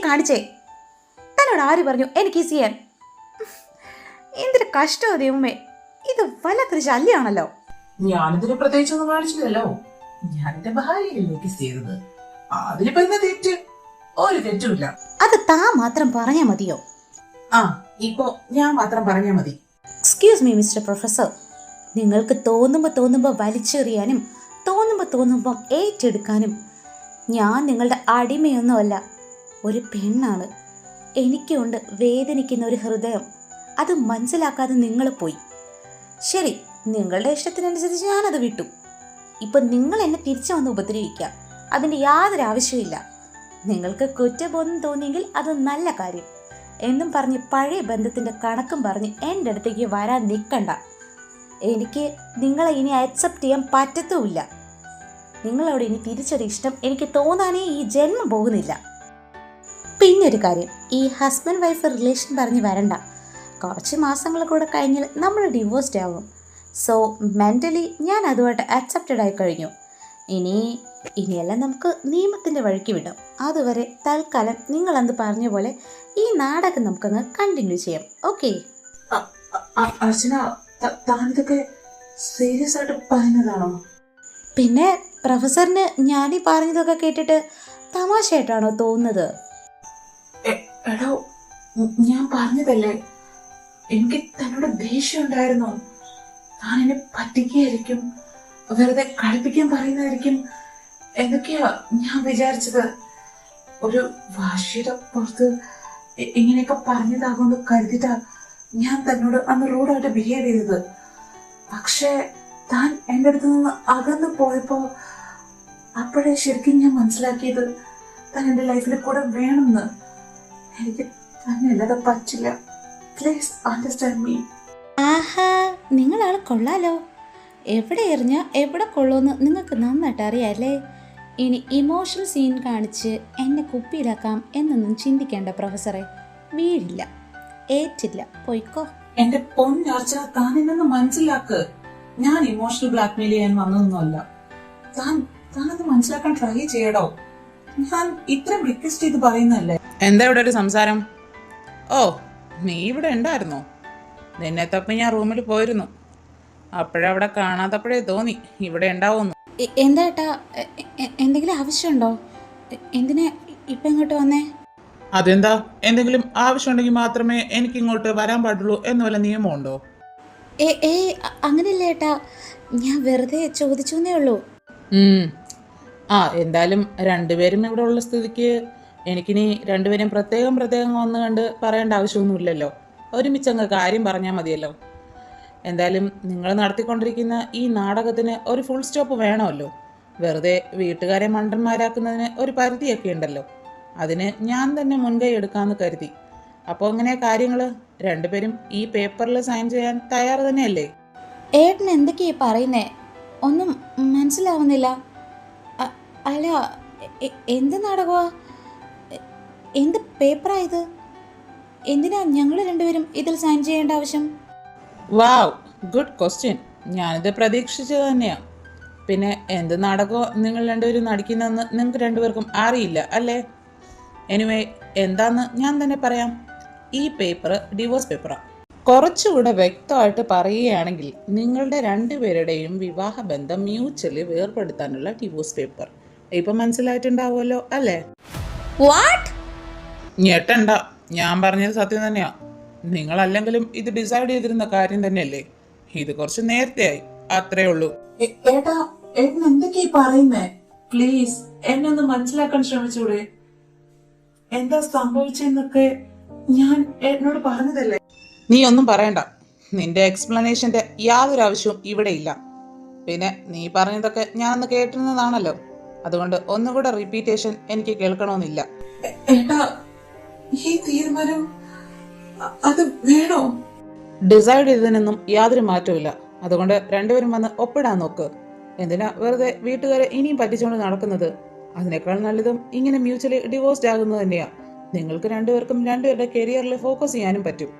കാണിച്ചേ. തന്നോട് ആര് പറഞ്ഞു എനിക്ക് ചെയ്യാൻ? എന്തൊരു കഷ്ടോ ദൈവമേ, ഇത് വല്ലാത്തൊരു ശല്യാണല്ലോ. ഞാനിതിന് പ്രത്യേകിച്ചൊന്നും കാണിച്ചില്ലല്ലോ. ഞാൻ എന്റെ ഭാര്യയിലേക്ക് കിസ് ചെയ്തത്. അതിലിപ്പോ എന്താ തെറ്റ്? ഒരു തെറ്റുമില്ല. അത് താ മാത്രം പറഞ്ഞാ മതിയോ? ഇപ്പോ ഞാൻ മാത്രം പറഞ്ഞാ മതി. എക്സ്ക്യൂസ് മീ മിസ്റ്റർ പ്രൊഫസർ, നിങ്ങൾക്ക് തോന്നുമ്പോൾ വലിച്ചെറിയാനും തോന്നുമ്പോൾ ഏറ്റെടുക്കാനും ഞാൻ നിങ്ങളുടെ അടിമയൊന്നുമല്ല. ഒരു പെണ്ണാണ്. എനിക്കുണ്ട് വേദനിക്കുന്ന ഒരു ഹൃദയം. അത് മനസ്സിലാക്കാതെ നിങ്ങൾ പോയി. ശരി, നിങ്ങളുടെ ഇഷ്ടത്തിനനുസരിച്ച് ഞാനത് വിട്ടു. ഇപ്പം നിങ്ങൾ എന്നെ തിരിച്ചു വന്ന് ഉപദ്രവിക്കുക, അതിൻ്റെ യാതൊരു ആവശ്യമില്ല. നിങ്ങൾക്ക് കുറ്റബോധം തോന്നിയെങ്കിൽ അത് നല്ല കാര്യം എന്നും പറഞ്ഞ് പഴയ ബന്ധത്തിൻ്റെ കണക്കും പറഞ്ഞ് എൻ്റെ അടുത്തേക്ക് വരാൻ നിൽക്കണ്ട. എനിക്ക് നിങ്ങളെ ഇനി അക്സെപ്റ്റ് ചെയ്യാൻ പറ്റത്തുമില്ല. നിങ്ങളോട് ഇനി തിരിച്ചൊരു ഇഷ്ടം എനിക്ക് തോന്നാനേ ഈ ജന്മം പോകുന്നില്ല. പിന്നൊരു കാര്യം, ഈ ഹസ്ബൻഡ് വൈഫ് റിലേഷൻ പറഞ്ഞ് വരണ്ട. കുറച്ച് മാസങ്ങൾ കൂടെ കഴിഞ്ഞാൽ നമ്മൾ ഡിവോഴ്സ്ഡ് ആവും. സോ മെൻ്റലി ഞാൻ അതുമായിട്ട് അക്സെപ്റ്റഡ് ആയി കഴിഞ്ഞു. ഇനിയെല്ലാം നമുക്ക് നിയമത്തിൻ്റെ വഴിക്ക് വിടാം. അതുവരെ തൽക്കാലം നിങ്ങളന്ന് പറഞ്ഞ പോലെ ഈ നാടകം നമുക്കങ്ങ് കണ്ടിന്യൂ ചെയ്യാം. ഓക്കെ? അർച്ചന, താനിതൊക്കെ സീരിയസ് ആയിട്ട് പറയുന്നതാണോ? പിന്നെ പ്രൊഫസറിന് ഞാനീ പറഞ്ഞതൊക്കെ കേട്ടിട്ട് തമാശയായിട്ടാണോ തോന്നുന്നത്? എടോ, ഞാൻ പറഞ്ഞതല്ലേ, എനിക്ക് തന്നോട് ദേഷ്യം ഉണ്ടായിരുന്നു. താൻ എന്നെ പറ്റിക്കുകയായിരിക്കും, വെറുതെ കളിപ്പിക്കാൻ പറയുന്നതായിരിക്കും എന്നൊക്കെയാ ഞാൻ വിചാരിച്ചത്. ഒരു വാശിയുടെ പുറത്ത് ഇങ്ങനെയൊക്കെ പറഞ്ഞതാകുമെന്ന് കരുതിട്ടാ ഞാൻ തന്നോട് അന്ന് റൂഡായിട്ട് ബിഹേവ് ചെയ്തത്. പക്ഷെ താൻ എൻ്റെ അടുത്ത് നിന്ന് അകന്നു പോയപ്പോ അപ്പോഴേ ശരിക്കും ഞാൻ മനസ്സിലാക്കിയത് താൻ എൻ്റെ ലൈഫിൽ കൂടെ വേണമെന്ന്. എനിക്ക് തന്നെ അല്ലാതെ പറ്റില്ല. Please understand me. ആഹാ, നിങ്ങളാൾ കൊള്ളാലോ. എവിടെ എറിഞ്ഞാൽ എവിടെ കൊള്ളുമെന്ന് നിങ്ങൾക്ക് നന്നായിട്ട് അറിയാമല്ലേ. ഇനി ഇമോഷണൽ സീൻ കാണിച്ച് എന്നെ കുപ്പിയിലാക്കാം എന്നൊന്നും ചിന്തിക്കേണ്ട പ്രൊഫസറെ. വീഴില്ല, ഏറ്റില്ല, പോയിക്കോ. എന്റെ പൊന്നർച്ചന, താൻ എന്നെ മനസ്സിലാക്ക്. ഞാൻ ഇമോഷണൽ ബ്ലാക്ക്മെയിൽ ചെയ്യാൻ വന്നതൊന്നുമല്ല. താനത് മനസ്സിലാക്കാൻ ട്രൈ ചെയ്യടോ. ഞാൻ ഇത്രയും റിക്വസ്റ്റ് ചെയ്ത് പറയുന്നല്ലേ. എന്താ ഇവിടെ ഒരു സംസാരം? ഓ, നീ ഇവിടെ ഉണ്ടായിരുന്നോ? നിന്നെ തപ്പി ഞാൻ റൂമിൽ പോയിരുന്നു. അപ്പോഴവിടെ കാണാത്തപ്പോഴേ തോന്നി ഇവിടെ ഉണ്ടാവുന്നു. എന്താ ഏട്ടാ, എന്തെങ്കിലും ആവശ്യമുണ്ടോ? എന്തിനാ ഇപ്പം ഇങ്ങോട്ട് വന്നേ? അതെന്താ, എന്തെങ്കിലും ആവശ്യമുണ്ടെങ്കിൽ മാത്രമേ എനിക്ക് ഇങ്ങോട്ട് വരാൻ പാടുള്ളൂ എന്ന് വല്ല നിയമമുണ്ടോ? അങ്ങനെയല്ല ഏട്ടാ, ഞാൻ വെറുതെ ചോദിച്ചേ ഉള്ളൂ. എന്തായാലും രണ്ടുപേരും ഇവിടെ ഉള്ള സ്ഥിതിക്ക് എനിക്കിനി രണ്ടുപേരും പ്രത്യേകം വന്ന് കണ്ട് പറയേണ്ട ആവശ്യമൊന്നുമില്ലല്ലോ. ഒരുമിച്ചങ്ങ് കാര്യം പറഞ്ഞാൽ മതിയല്ലോ. എന്തായാലും നിങ്ങൾ നടത്തിക്കൊണ്ടിരിക്കുന്ന ഈ നാടകത്തിന് ഒരു ഫുൾ സ്റ്റോപ്പ് വേണമല്ലോ. വെറുതെ വീട്ടുകാരെ മണ്ടന്മാരാക്കുന്നതിന് ഒരു പരിധിയൊക്കെ ഉണ്ടല്ലോ. അതിന് ഞാൻ തന്നെ മുൻകൈ എടുക്കാമെന്ന് കരുതി. അപ്പോൾ ഇങ്ങനെ കാര്യങ്ങൾ രണ്ടുപേരും ഈ പേപ്പറിൽ സൈൻ ചെയ്യാൻ തയ്യാറ് തന്നെയല്ലേ? ഏട്ടൻ എന്തൊക്കെയാ പറയുന്നേ? ഒന്നും മനസ്സിലാവുന്നില്ല. അല്ല, എന്ത് നാടകമാ? എന്ത് പേപ്പറാ ഇത്? എന്തിനാ ഞങ്ങൾ രണ്ടുപേരും ഇതിൽ സൈൻ ചെയ്യേണ്ട ആവശ്യം? വാവ്, ഗുഡ് ക്വസ്റ്റ്യൻ. ഞാനിത് പ്രതീക്ഷിച്ചത് തന്നെയാണ്. പിന്നെ എന്ത് നാടകമോ നിങ്ങൾ രണ്ടുപേരും നടിക്കുന്നതെന്ന് നിങ്ങൾക്ക് രണ്ടുപേർക്കും അറിയില്ല അല്ലേ? എനിവേ, എന്താന്ന് ഞാൻ തന്നെ പറയാം. ഈ പേപ്പർ ഡിവോഴ്സ് പേപ്പറാണ്. കുറച്ചുകൂടെ വ്യക്തമായിട്ട് പറയുകയാണെങ്കിൽ നിങ്ങളുടെ രണ്ടുപേരുടെയും വിവാഹബന്ധം മ്യൂച്വലി വേർപെടുത്താനുള്ള ഡിവോഴ്സ് പേപ്പർ. ഇപ്പം മനസ്സിലായിട്ടുണ്ടാവുമല്ലോ അല്ലേ? ഞെട്ടണ്ട, ഞാൻ പറഞ്ഞത് സത്യം തന്നെയാ. നിങ്ങളല്ലെങ്കിലും ഇത് ഡിസൈഡ് ചെയ്തിരുന്ന കാര്യം തന്നെയല്ലേ. ഇത് കുറച്ച് നേരത്തെയായി, അത്രേ ഉള്ളൂ. ഏട്ടാ, ഏട്ടൻ എന്തൊക്കെയാ പറയുന്നേ? പ്ലീസ് എന്നെ ഒന്ന് മനസ്സിലാക്കാൻ ശ്രമിച്ചൂടെ? എന്താ സംഭവിച്ചെന്നൊക്കെ ഞാൻ ഏട്ടനോട് പറഞ്ഞതല്ലേ. നീ ഒന്നും പറയണ്ട. നിന്റെ എക്സ്പ്ലനേഷന്റെ യാതൊരു ആവശ്യവും ഇവിടെ ഇല്ല. പിന്നെ നീ പറഞ്ഞതൊക്കെ ഞാനൊന്ന് കേട്ടിരുന്നതാണല്ലോ. അതുകൊണ്ട് ഒന്നുകൂടെ റിപ്പീറ്റേഷൻ എനിക്ക് കേൾക്കണമെന്നില്ല. ഏട്ടാ, ഈ തീരുമാനം അത് വേണോ? ഡിസൈഡ് ചെയ്തതിനൊന്നും യാതൊരു മാറ്റവും. അതുകൊണ്ട് രണ്ടുപേരും വന്ന് ഒപ്പിടാൻ നോക്ക്. എന്തിനാ വെറുതെ വീട്ടുകാരെ ഇനിയും പറ്റിച്ചുകൊണ്ട് നടക്കുന്നത്? അതിനേക്കാൾ നല്ലതും ഇങ്ങനെ മ്യൂച്വലി ഡിവോഴ്സ്ഡ് ആകുന്നത് തന്നെയാ. നിങ്ങൾക്ക് രണ്ടുപേർക്കും രണ്ടുപേരുടെ കരിയറിൽ ഫോക്കസ് ചെയ്യാനും പറ്റും.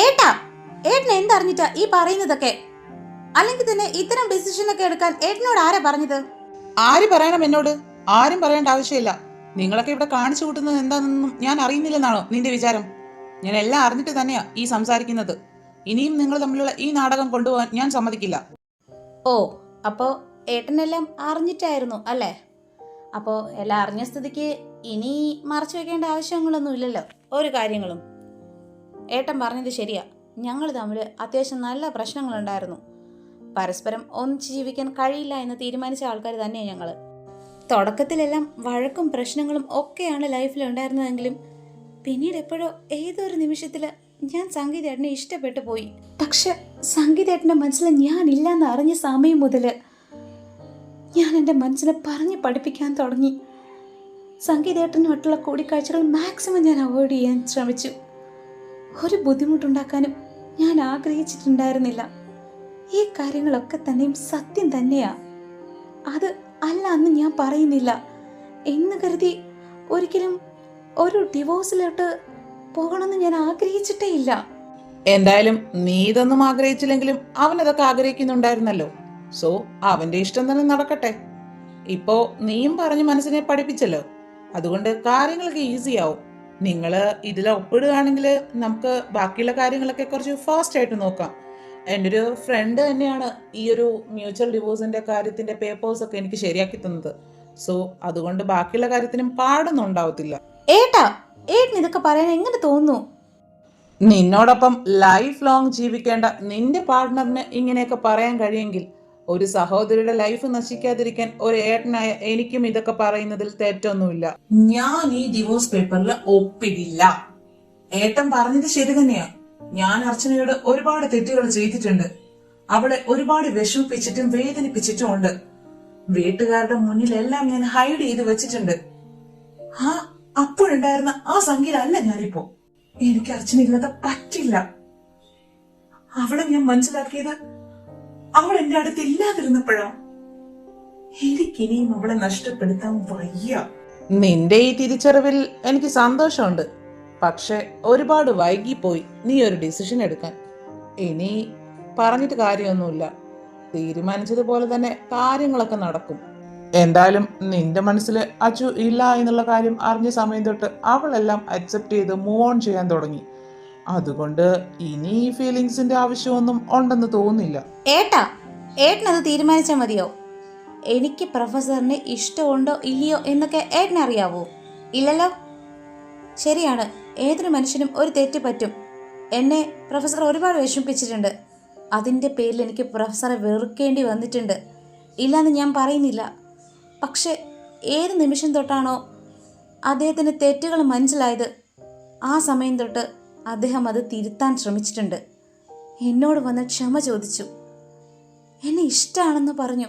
ഏട്ടാ, ഏട്ടൻ എന്തറിഞ്ഞിട്ടാ ഈ പറയുന്നതൊക്കെ? അല്ലെങ്കിൽ തന്നെ ഇത്തരം ഡിസിഷൻ ഒക്കെ എടുക്കാൻ ഏട്ടനോട് ആരാ പറഞ്ഞത്? ആര് പറയണം എന്നോട്? ആരും പറയേണ്ട ആവശ്യമില്ല. നിങ്ങളൊക്കെ ഇവിടെ കാണിച്ചു കൂട്ടുന്നത് എന്താണെന്നും ഞാൻ അറിയുന്നില്ലെന്നാണോ നിന്റെ വിചാരം? ഞാൻ എല്ലാം അറിഞ്ഞിട്ട് തന്നെയാ ഈ സംസാരിക്കുന്നത്. ഇനിയും നിങ്ങൾ തമ്മിലുള്ള ഈ നാടകം കൊണ്ടുപോകാൻ ഞാൻ സമ്മതിക്കില്ല. ഓ, അപ്പോൾ ഏട്ടനെല്ലാം അറിഞ്ഞിട്ടായിരുന്നു അല്ലേ? അപ്പോൾ എല്ലാം അറിഞ്ഞ സ്ഥിതിക്ക് ഇനി മറച്ചു വെക്കേണ്ട ആവശ്യങ്ങളൊന്നും ഇല്ലല്ലോ ഒരു കാര്യങ്ങളും. ഏട്ടൻ പറഞ്ഞത് ശരിയാ. ഞങ്ങൾ തമ്മിൽ അത്യാവശ്യം നല്ല പ്രശ്നങ്ങളുണ്ടായിരുന്നു. പരസ്പരം ഒന്നിച്ച് ജീവിക്കാൻ കഴിയില്ല എന്ന് തീരുമാനിച്ച ആൾക്കാർ തന്നെയാണ് ഞങ്ങൾ. തുടക്കത്തിലെല്ലാം വഴക്കും പ്രശ്നങ്ങളും ഒക്കെയാണ് ലൈഫിൽ ഉണ്ടായിരുന്നതെങ്കിലും പിന്നീട് എപ്പോഴോ ഏതൊരു നിമിഷത്തിൽ ഞാൻ സംഗീതേട്ടനെ ഇഷ്ടപ്പെട്ടു പോയി. പക്ഷെ സംഗീതേട്ടൻ്റെ മനസ്സിൽ ഞാനില്ലെന്ന് അറിഞ്ഞ സമയം മുതൽ ഞാൻ എൻ്റെ മനസ്സിനെ പറഞ്ഞ് പഠിപ്പിക്കാൻ തുടങ്ങി. സംഗീതേട്ടനുമായിട്ടുള്ള കൂടിക്കാഴ്ചകൾ മാക്സിമം ഞാൻ അവോയ്ഡ് ചെയ്യാൻ ശ്രമിച്ചു. ഒരു ബുദ്ധിമുട്ടുണ്ടാക്കാനും ഞാൻ ആഗ്രഹിച്ചിട്ടുണ്ടായിരുന്നില്ല. ഈ കാര്യങ്ങളൊക്കെ തന്നെയും സത്യം തന്നെയാ. അത് അല്ല എന്ന് ഞാൻ പറയുന്നില്ല എന്ന് കരുതി ഒരിക്കലും ഒരു ഡിവോഴ്സിലോട്ട് പോകണമെന്ന് ഞാൻ ആഗ്രഹിച്ചിട്ടേ ഇല്ല. എന്തായാലും നീ ഇതൊന്നും ആഗ്രഹിച്ചില്ലെങ്കിലും അവൻ അതൊക്കെ ആഗ്രഹിക്കുന്നുണ്ടായിരുന്നല്ലോ. സോ അവന്റെ ഇഷ്ടം തന്നെ നടക്കട്ടെ. ഇപ്പോ നീയും പറഞ്ഞ് മനസ്സിനെ പഠിപ്പിച്ചല്ലോ, അതുകൊണ്ട് കാര്യങ്ങളൊക്കെ ഈസി ആവും. നിങ്ങള് ഇതിൽ ഒപ്പിടുകയാണെങ്കിൽ നമുക്ക് ബാക്കിയുള്ള കാര്യങ്ങളൊക്കെ കുറച്ച് ഫാസ്റ്റ് ആയിട്ട് നോക്കാം. എൻ്റെ ഒരു ഫ്രണ്ട് തന്നെയാണ് ഈ ഒരു മ്യൂച്വൽ ഡിവോഴ്സിന്റെ കാര്യത്തിന്റെ പേപ്പേഴ്സ് ഒക്കെ എനിക്ക് ശരിയാക്കി തന്നത്. സോ അതുകൊണ്ട് ബാക്കിയുള്ള കാര്യത്തിനും പാടൊന്നും ഉണ്ടാവത്തില്ല. ഏട്ടാ, ഏട്ടൻ ഇതൊക്കെ പറയാൻ എങ്ങനെ തോന്നുന്നു? നിന്നോടൊപ്പം ലൈഫ് ലോങ് ജീവിക്കേണ്ട നിന്റെ പാർട്ട്ണറിന് ഇങ്ങനെയൊക്കെ പറയാൻ കഴിയെങ്കിൽ ഒരു സഹോദരിയുടെ ലൈഫ് നശിക്കാതിരിക്കാൻ ഒരു ഏട്ടനായ എനിക്കും ഇതൊക്കെ പറയുന്നതിൽ തെറ്റൊന്നുമില്ല. ഞാൻ ഈ ഡിവോഴ്സ് പേപ്പറിൽ ഒപ്പിടില്ല. ഏട്ടൻ പറഞ്ഞത് ശരി തന്നെയാ. ഞാൻ അർച്ചനയോട് ഒരുപാട് തെറ്റുകൾ ചെയ്തിട്ടുണ്ട്. അവളെ ഒരുപാട് വിഷമിപ്പിച്ചിട്ടും വേദനിപ്പിച്ചിട്ടും ഉണ്ട്. വീട്ടുകാരുടെ മുന്നിലെല്ലാം ഞാൻ ഹൈഡ് ചെയ്ത് വെച്ചിട്ടുണ്ട്. അപ്പോഴുണ്ടായിരുന്ന ആ സംഗീത അല്ല ഞാനിപ്പോ. എനിക്ക് അർച്ചന ഇല്ലാതെ പറ്റില്ല. അവളെ ഞാൻ മനസ്സിലാക്കിയത് അവൾ എന്റെ അടുത്ത് ഇല്ലാതിരുന്നപ്പോഴാ. എനിക്കിനിയും അവളെ നഷ്ടപ്പെടുത്താൻ വയ്യ. നിന്റെ ഈ തിരിച്ചറിവിൽ എനിക്ക് സന്തോഷമുണ്ട്. പക്ഷെ ഒരുപാട് വൈകിപ്പോയി നീ ഒരു ഡിസിഷൻ എടുക്കാൻ. ഇനി പറഞ്ഞിട്ട് കാര്യമൊന്നുമില്ല. തീരുമാനിച്ചതുപോലെ തന്നെ കാര്യങ്ങളൊക്കെ നടക്കും. എന്തായാലും നിന്റെ മനസ്സിൽ അച്ചു ഇല്ല എന്നുള്ള കാര്യം അറിഞ്ഞ സമയം തൊട്ട് അവളെല്ലാം അക്സെപ്റ്റ് ചെയ്ത് മൂവ് ഓൺ ചെയ്യാൻ തുടങ്ങി. അതുകൊണ്ട് ഇനി ഈ ഫീലിങ്സിന്റെ ആവശ്യമൊന്നും ഉണ്ടെന്ന് തോന്നുന്നില്ല. ഏട്ടനത് തീരുമാനിച്ചാൽ മതിയോ? എനിക്ക് പ്രൊഫസറിന് ഇഷ്ടമുണ്ടോ ഇല്ലയോ എന്നൊക്കെ ഏട്ടനറിയാവോ? ഇല്ലല്ലോ. ശരിയാണ്, ഏതൊരു മനുഷ്യനും ഒരു തെറ്റ് പറ്റും. എന്നെ പ്രൊഫസർ ഒരുപാട് വിഷമിപ്പിച്ചിട്ടുണ്ട്. അതിൻ്റെ പേരിൽ എനിക്ക് പ്രൊഫസറെ വെറുക്കേണ്ടി വന്നിട്ടുണ്ട്. ഇല്ലയെന്ന് ഞാൻ പറയുന്നില്ല. പക്ഷെ ഏത് നിമിഷം തൊട്ടാണോ അദ്ദേഹത്തിന് തെറ്റുകൾ മനസ്സിലായത്, ആ സമയം തൊട്ട് അദ്ദേഹം അത് തിരുത്താൻ ശ്രമിച്ചിട്ടുണ്ട്. എന്നോട് വന്ന് ക്ഷമ ചോദിച്ചു. എന്നെ ഇഷ്ടമാണെന്ന് പറഞ്ഞു.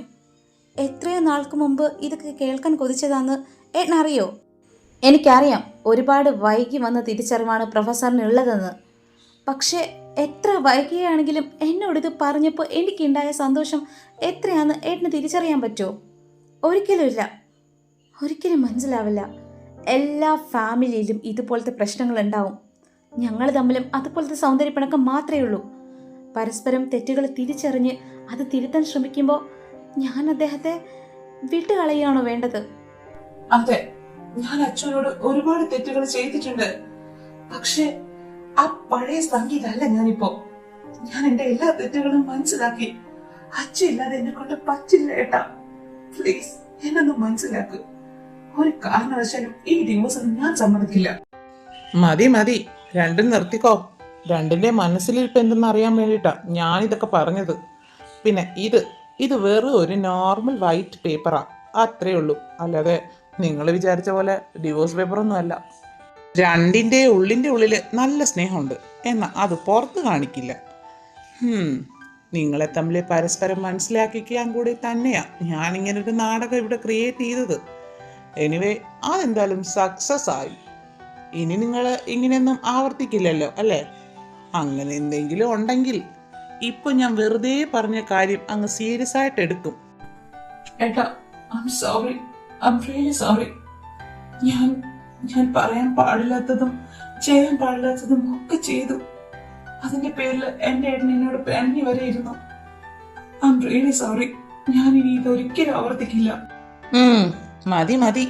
എത്രയോ നാൾക്ക് മുമ്പ് ഇതൊക്കെ കേൾക്കാൻ കൊതിച്ചതാന്ന് ഏട്ടനറിയോ? എനിക്കറിയാം ഒരുപാട് വൈകി വന്ന തിരിച്ചറിവാണ് പ്രൊഫസറിനുള്ളതെന്ന്. പക്ഷേ എത്ര വൈകിയാണെങ്കിലും എന്നോടിത് പറഞ്ഞപ്പോൾ എനിക്കുണ്ടായ സന്തോഷം എത്രയാണെന്ന് ഏട്ടന് തിരിച്ചറിയാൻ പറ്റുമോ? ഒരിക്കലും ഇല്ല, ഒരിക്കലും മനസ്സിലാവില്ല. എല്ലാ ഫാമിലിയിലും ഇതുപോലത്തെ പ്രശ്നങ്ങളുണ്ടാവും. ഞങ്ങൾ തമ്മിലും അതുപോലത്തെ സൗന്ദര്യപ്പിണക്കം മാത്രമേ ഉള്ളൂ. പരസ്പരം തെറ്റുകൾ തിരിച്ചറിഞ്ഞ് അത് തിരുത്താൻ ശ്രമിക്കുമ്പോൾ ഞാൻ അദ്ദേഹത്തെ വിട്ടുകളയുകയാണോ വേണ്ടത്? അതെ, ഞാൻ അച്ഛനോട് ഒരുപാട് തെറ്റുകൾ ചെയ്തിട്ടുണ്ട്. പക്ഷെ ആ പഴയ സംഗീതല്ല ഞാനിപ്പോ. ഞാൻ എന്റെ എല്ലാ തെറ്റുകളും മനസ്സിലാക്കി. അച്ഛൻ ഇല്ലാതെ എന്നെ കൊണ്ട് പറ്റില്ല ഏട്ടാ. പ്ലീസ് എന്നൊന്ന് മനസ്സിലാക്ക്. ഒരു കാരണവശാലും ഈ ഡിവോഴ്സിന് ഞാൻ സമ്മതിക്കില്ല. മതി മതി, രണ്ടും നിർത്തിക്കോ. രണ്ടിന്റെ മനസ്സിലിരിപ്പ് എന്തെന്ന് അറിയാൻ വേണ്ടിട്ടാ ഞാൻ ഇതൊക്കെ പറഞ്ഞത്. പിന്നെ ഇത് വെറും ഒരു നോർമൽ വൈറ്റ് പേപ്പറാ, അത്രേ ഉള്ളൂ. അല്ലാതെ നിങ്ങൾ വിചാരിച്ച പോലെ ഡിവോഴ്സ് പേപ്പറൊന്നും അല്ല. രണ്ടിൻ്റെ ഉള്ളിൽ നല്ല സ്നേഹമുണ്ട്, എന്നാൽ അത് പുറത്ത് കാണിക്കില്ല. നിങ്ങളെ തമ്മിൽ പരസ്പരം മനസ്സിലാക്കിക്കാൻ കൂടി തന്നെയാ ഞാനിങ്ങനൊരു നാടകം ഇവിടെ ക്രിയേറ്റ് ചെയ്തത്. എനിവേ, അതെന്തായാലും സക്സസ് ആയി. ഇനി നിങ്ങൾ ഇങ്ങനെയൊന്നും ആവർത്തിക്കില്ലല്ലോ അല്ലേ? അങ്ങനെ എന്തെങ്കിലും ഉണ്ടെങ്കിൽ ഇപ്പൊ ഞാൻ വെറുതെ പറഞ്ഞ കാര്യം അങ്ങ് സീരിയസ് ആയിട്ട് എടുക്കും. ഏട്ടാ, I sorry, I really sorry. ഞാൻ പറയാൻ പാടില്ലാത്തതും ചെയ്യാൻ പാടില്ലാത്തതും ഒക്കെ ചെയ്തു. അതിന്റെ പേരിൽ എന്റെ ഏട്ടൻ എന്നോട് പിണങ്ങി വരെ ഇരുന്നു. I really sorry. ഞാൻ ഇനി ഇതൊരിക്കലും ആവർത്തിക്കില്ല. മതി മതി,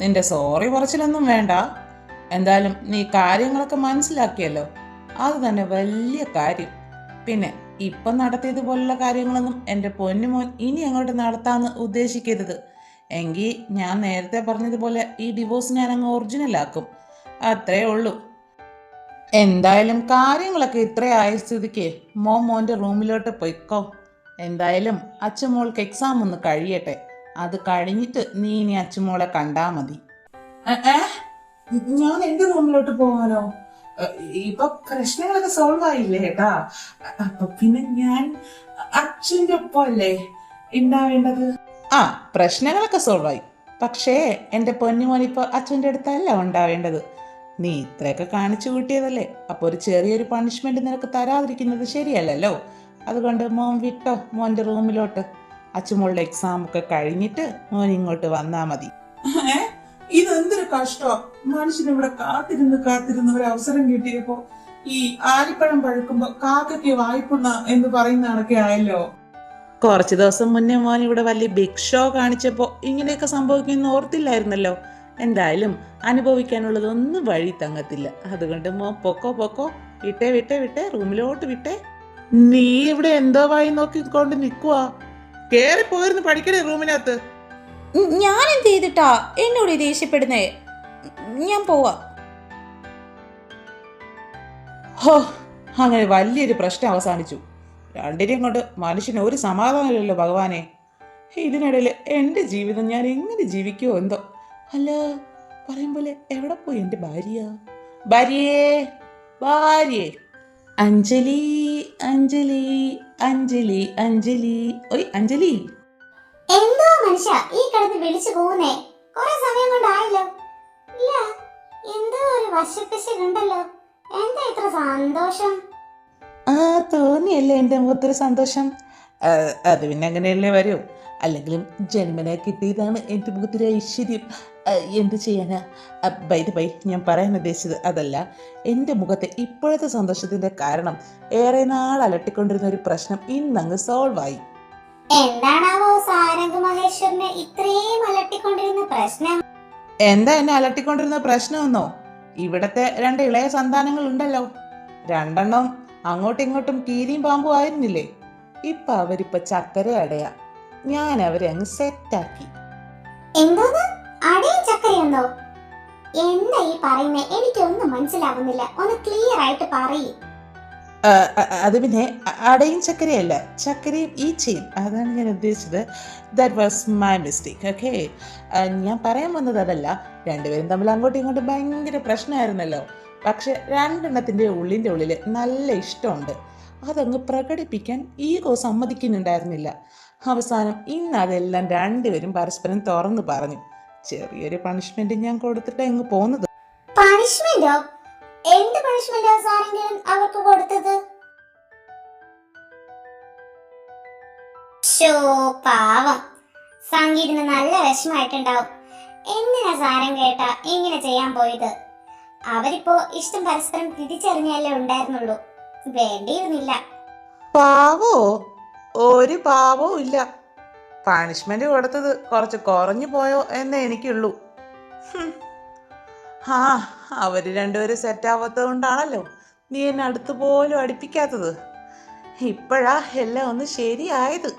നിന്റെ സോറി പറച്ചിലൊന്നും വേണ്ട. എന്തായാലും നീ കാര്യങ്ങളൊക്കെ മനസ്സിലാക്കിയല്ലോ, അത് തന്നെ വലിയ കാര്യം. പിന്നെ ഇപ്പം നടത്തിയതുപോലുള്ള കാര്യങ്ങളൊന്നും എൻ്റെ പൊന്നുമോൻ ഇനി അങ്ങോട്ട് നടത്താമെന്ന് ഉദ്ദേശിക്കരുത്. എങ്കിൽ ഞാൻ നേരത്തെ പറഞ്ഞതുപോലെ ഈ ഡിവോഴ്സ് ഞാൻ അങ്ങ് ഒറിജിനലാക്കും. അത്രേ ഉള്ളൂ. എന്തായാലും കാര്യങ്ങളൊക്കെ ഇത്രയായ സ്ഥിതിക്ക് മോൻ്റെ റൂമിലോട്ട് പോയിക്കോ. എന്തായാലും അച്ഛമോൾക്ക് എക്സാം ഒന്ന് കഴിയട്ടെ. അത് കഴിഞ്ഞിട്ട് നീ ഇനി അച്ഛമോളെ കണ്ടാ മതി. ഞാൻ എന്റെ റൂമിലോട്ട് പോകാനോ? ഇപ്പൊ പ്രശ്നങ്ങളൊക്കെ സോൾവ് ആയില്ലേ ഏട്ടാ? അപ്പൊ പിന്നെ ഞാൻ അച്ഛൻ്റെ ഒപ്പം അല്ലേ ഉണ്ടാവേണ്ടത്? ആ, പ്രശ്നങ്ങളൊക്കെ സോൾവ് ആയി. പക്ഷേ എന്റെ പൊന്നുമോൻ ഇപ്പൊ അച്ഛൻ്റെ അടുത്തല്ല ഉണ്ടാവേണ്ടത്. നീ ഇത്രയൊക്കെ കാണിച്ചു കൂട്ടിയതല്ലേ, അപ്പൊ ഒരു ചെറിയൊരു പണിഷ്മെന്റ് നിനക്ക് തരാതിരിക്കുന്നത് ശരിയല്ലല്ലോ. അതുകൊണ്ട് മോൻ വിട്ടോ മോന്റെ റൂമിലോട്ട്. അച്ഛമോളുടെ എക്സാം ഒക്കെ കഴിഞ്ഞിട്ട് മോൻ ഇങ്ങോട്ട് വന്നാ മതി. ഇതെന്തൊരു കഷ്ടോ! മനുഷ്യനിവിടെ കാത്തിരുന്ന് ഒരു അവസരം കിട്ടിയപ്പോ ഈ ആലിപ്പഴം പഴുക്കുമ്പോ കാക്കയ്ക്ക് വായ്പുണ്ണ എന്ന് പറയുന്ന കണക്കെ ആയല്ലോ. കുറച്ചു ദിവസം മുന്നേ മോൻ ഇവിടെ വലിയ ബിഗ് ഷോ കാണിച്ചപ്പോ ഇങ്ങനെയൊക്കെ സംഭവിക്കുമെന്ന് ഓർത്തില്ലായിരുന്നല്ലോ. എന്തായാലും അനുഭവിക്കാനുള്ളതൊന്നും വഴി തങ്ങത്തില്ല. അതുകൊണ്ട് മോൻ പൊക്കോ, വിട്ടേ റൂമിലോട്ട് വിട്ടേ. നീ ഇവിടെ എന്തോ വായി നോക്കിക്കൊണ്ട് നിൽക്കുവാ? കേറി പോയിരുന്നു പഠിക്കണേ റൂമിനകത്ത്. ഞാൻ എന്ത് ചെയ്തിട്ടാ എന്നോട് ദേഷ്യപ്പെടുന്നേ? ഞാൻ പോവാ. ഹോ, അങ്ങനെ വലിയൊരു പ്രശ്നം അവസാനിച്ചു. രണ്ടിനെയും കൊണ്ട് മനുഷ്യന് ഒരു സമാധാനമില്ലല്ലോ ഭഗവാനെ. ഇതിനിടയിൽ എൻ്റെ ജീവിതം ഞാൻ എങ്ങനെ ജീവിക്കുമോ എന്തോ. അല്ല, പറയും പോലെ എവിടെ പോയി എൻ്റെ ഭാര്യയെ? അഞ്ജലി അഞ്ജലി അഞ്ജലി അഞ്ജലി ഒയ് അഞ്ജലി, എന്തോ മനുഷ്യ ഈ കിടന്ന് വിളിച്ചു പോകുന്നേ? കുറെ സമയം കൊണ്ടായല്ലോ. ഇല്ല, എന്തോ ഒരു വശപ്പിശ കണ്ടല്ലോ. എന്താ ഇത്ര സന്തോഷം? തോന്നിയല്ലേ എൻ്റെ മുഖത്തൊരു സന്തോഷം? അത് പിന്നെ അങ്ങനെയല്ലേ വരൂ. അല്ലെങ്കിലും ജന്മനെ കിട്ടിയതാണ് എൻ്റെ മുഖത്തൊരു ഐശ്വര്യം. എന്ത് ചെയ്യാനാ? ബൈ ഞാൻ പറയാൻ ഉദ്ദേശിച്ചത് അതല്ല. എൻ്റെ മുഖത്തെ ഇപ്പോഴത്തെ സന്തോഷത്തിൻ്റെ കാരണം ഏറെ നാൾ അലട്ടിക്കൊണ്ടിരുന്ന ഒരു പ്രശ്നം ഇന്നങ്ങ് സോൾവ് ആയി. എന്താണാവോ സാരംഗ് മഹേശ്വരനെ ഇത്രയും അലട്ടിക്കൊണ്ടിരുന്ന പ്രശ്നം? എന്താ എന്നെ അലട്ടിക്കൊണ്ടിരുന്ന പ്രശ്നമെന്നോ? ഇവിടത്തെ 2 ഇളയ സന്താനങ്ങൾ ഉണ്ടല്ലോ. 2 അങ്ങോട്ടും ഇങ്ങോട്ടും കീരിയും പാമ്പും ആയിരുന്നില്ലേ? ഇപ്പൊ അവരിപ്പോ ചക്കര അടയാ. ഞാൻ അവരെ അങ്ങ് സെറ്റാക്കി. എന്തോന്ന് അടയും ചക്കരയുണ്ടോ? എന്താ ഈ പറയുന്നേ? എനിക്കൊന്നും മനസ്സിലാവുന്നില്ല. ഒന്ന് ക്ലിയർ ആയിട്ട് പറയ്. അത് പിന്നെ അടയും ചക്കരയല്ല, ചക്കരയും ഈച്ചയും, അതാണ് ഞാൻ ഉദ്ദേശിച്ചത്. That was my mistake. Okay, ഞാൻ പറയാൻ വന്നത് അതല്ല. 2 പേരും തമ്മിൽ അങ്ങോട്ടും ഇങ്ങോട്ടും ഭയങ്കര പ്രശ്നമായിരുന്നല്ലോ. പക്ഷെ 2 ഉള്ളിൻ്റെ ഉള്ളിൽ നല്ല ഇഷ്ടമുണ്ട്. അതങ്ങ് പ്രകടിപ്പിക്കാൻ ഈഗോ സമ്മതിക്കുന്നുണ്ടായിരുന്നില്ല. അവസാനം ഇന്ന് അതെല്ലാം 2 പേരും പരസ്പരം തുറന്നു പറഞ്ഞു. ചെറിയൊരു പണിഷ്മെന്റ് ഞാൻ കൊടുത്തിട്ട് അങ്ങ് പോകുന്നത്. പണിഷ്മെന്റോ? എന്ത് പണിഷ്മെന്റാ സാരെങ്കിലും അവർക്ക് കൊടുത്തത്? ഷോ, പാവം സംഗീതിന് നല്ല വിഷമായിട്ടുണ്ടാവും. എന്തിനാ സാരം കേട്ടാ ഇങ്ങനെ ചെയ്യാൻ പോയത്? അവരിപ്പോ ഇഷ്ടം പരസ്പരം തിരിച്ചറിഞ്ഞല്ലേ ഉണ്ടായിരുന്നുള്ളൂ. വേണ്ടിയിരുന്നില്ല. പാവോ? ഒരു പാവവും ഇല്ല. പണിഷ്മെന്റ് കൊടുത്തത് കുറച്ച് കുറഞ്ഞു പോയോ എന്നേ എനിക്കുള്ളൂ. അവര് 2 പേരും സെറ്റാവാത്തത് കൊണ്ടാണല്ലോ നീ എന്നെ അടുത്ത് പോലും അടുപ്പിക്കാത്തത്. ഇപ്പോഴാ എല്ലാം ഒന്ന് ശരിയായത്.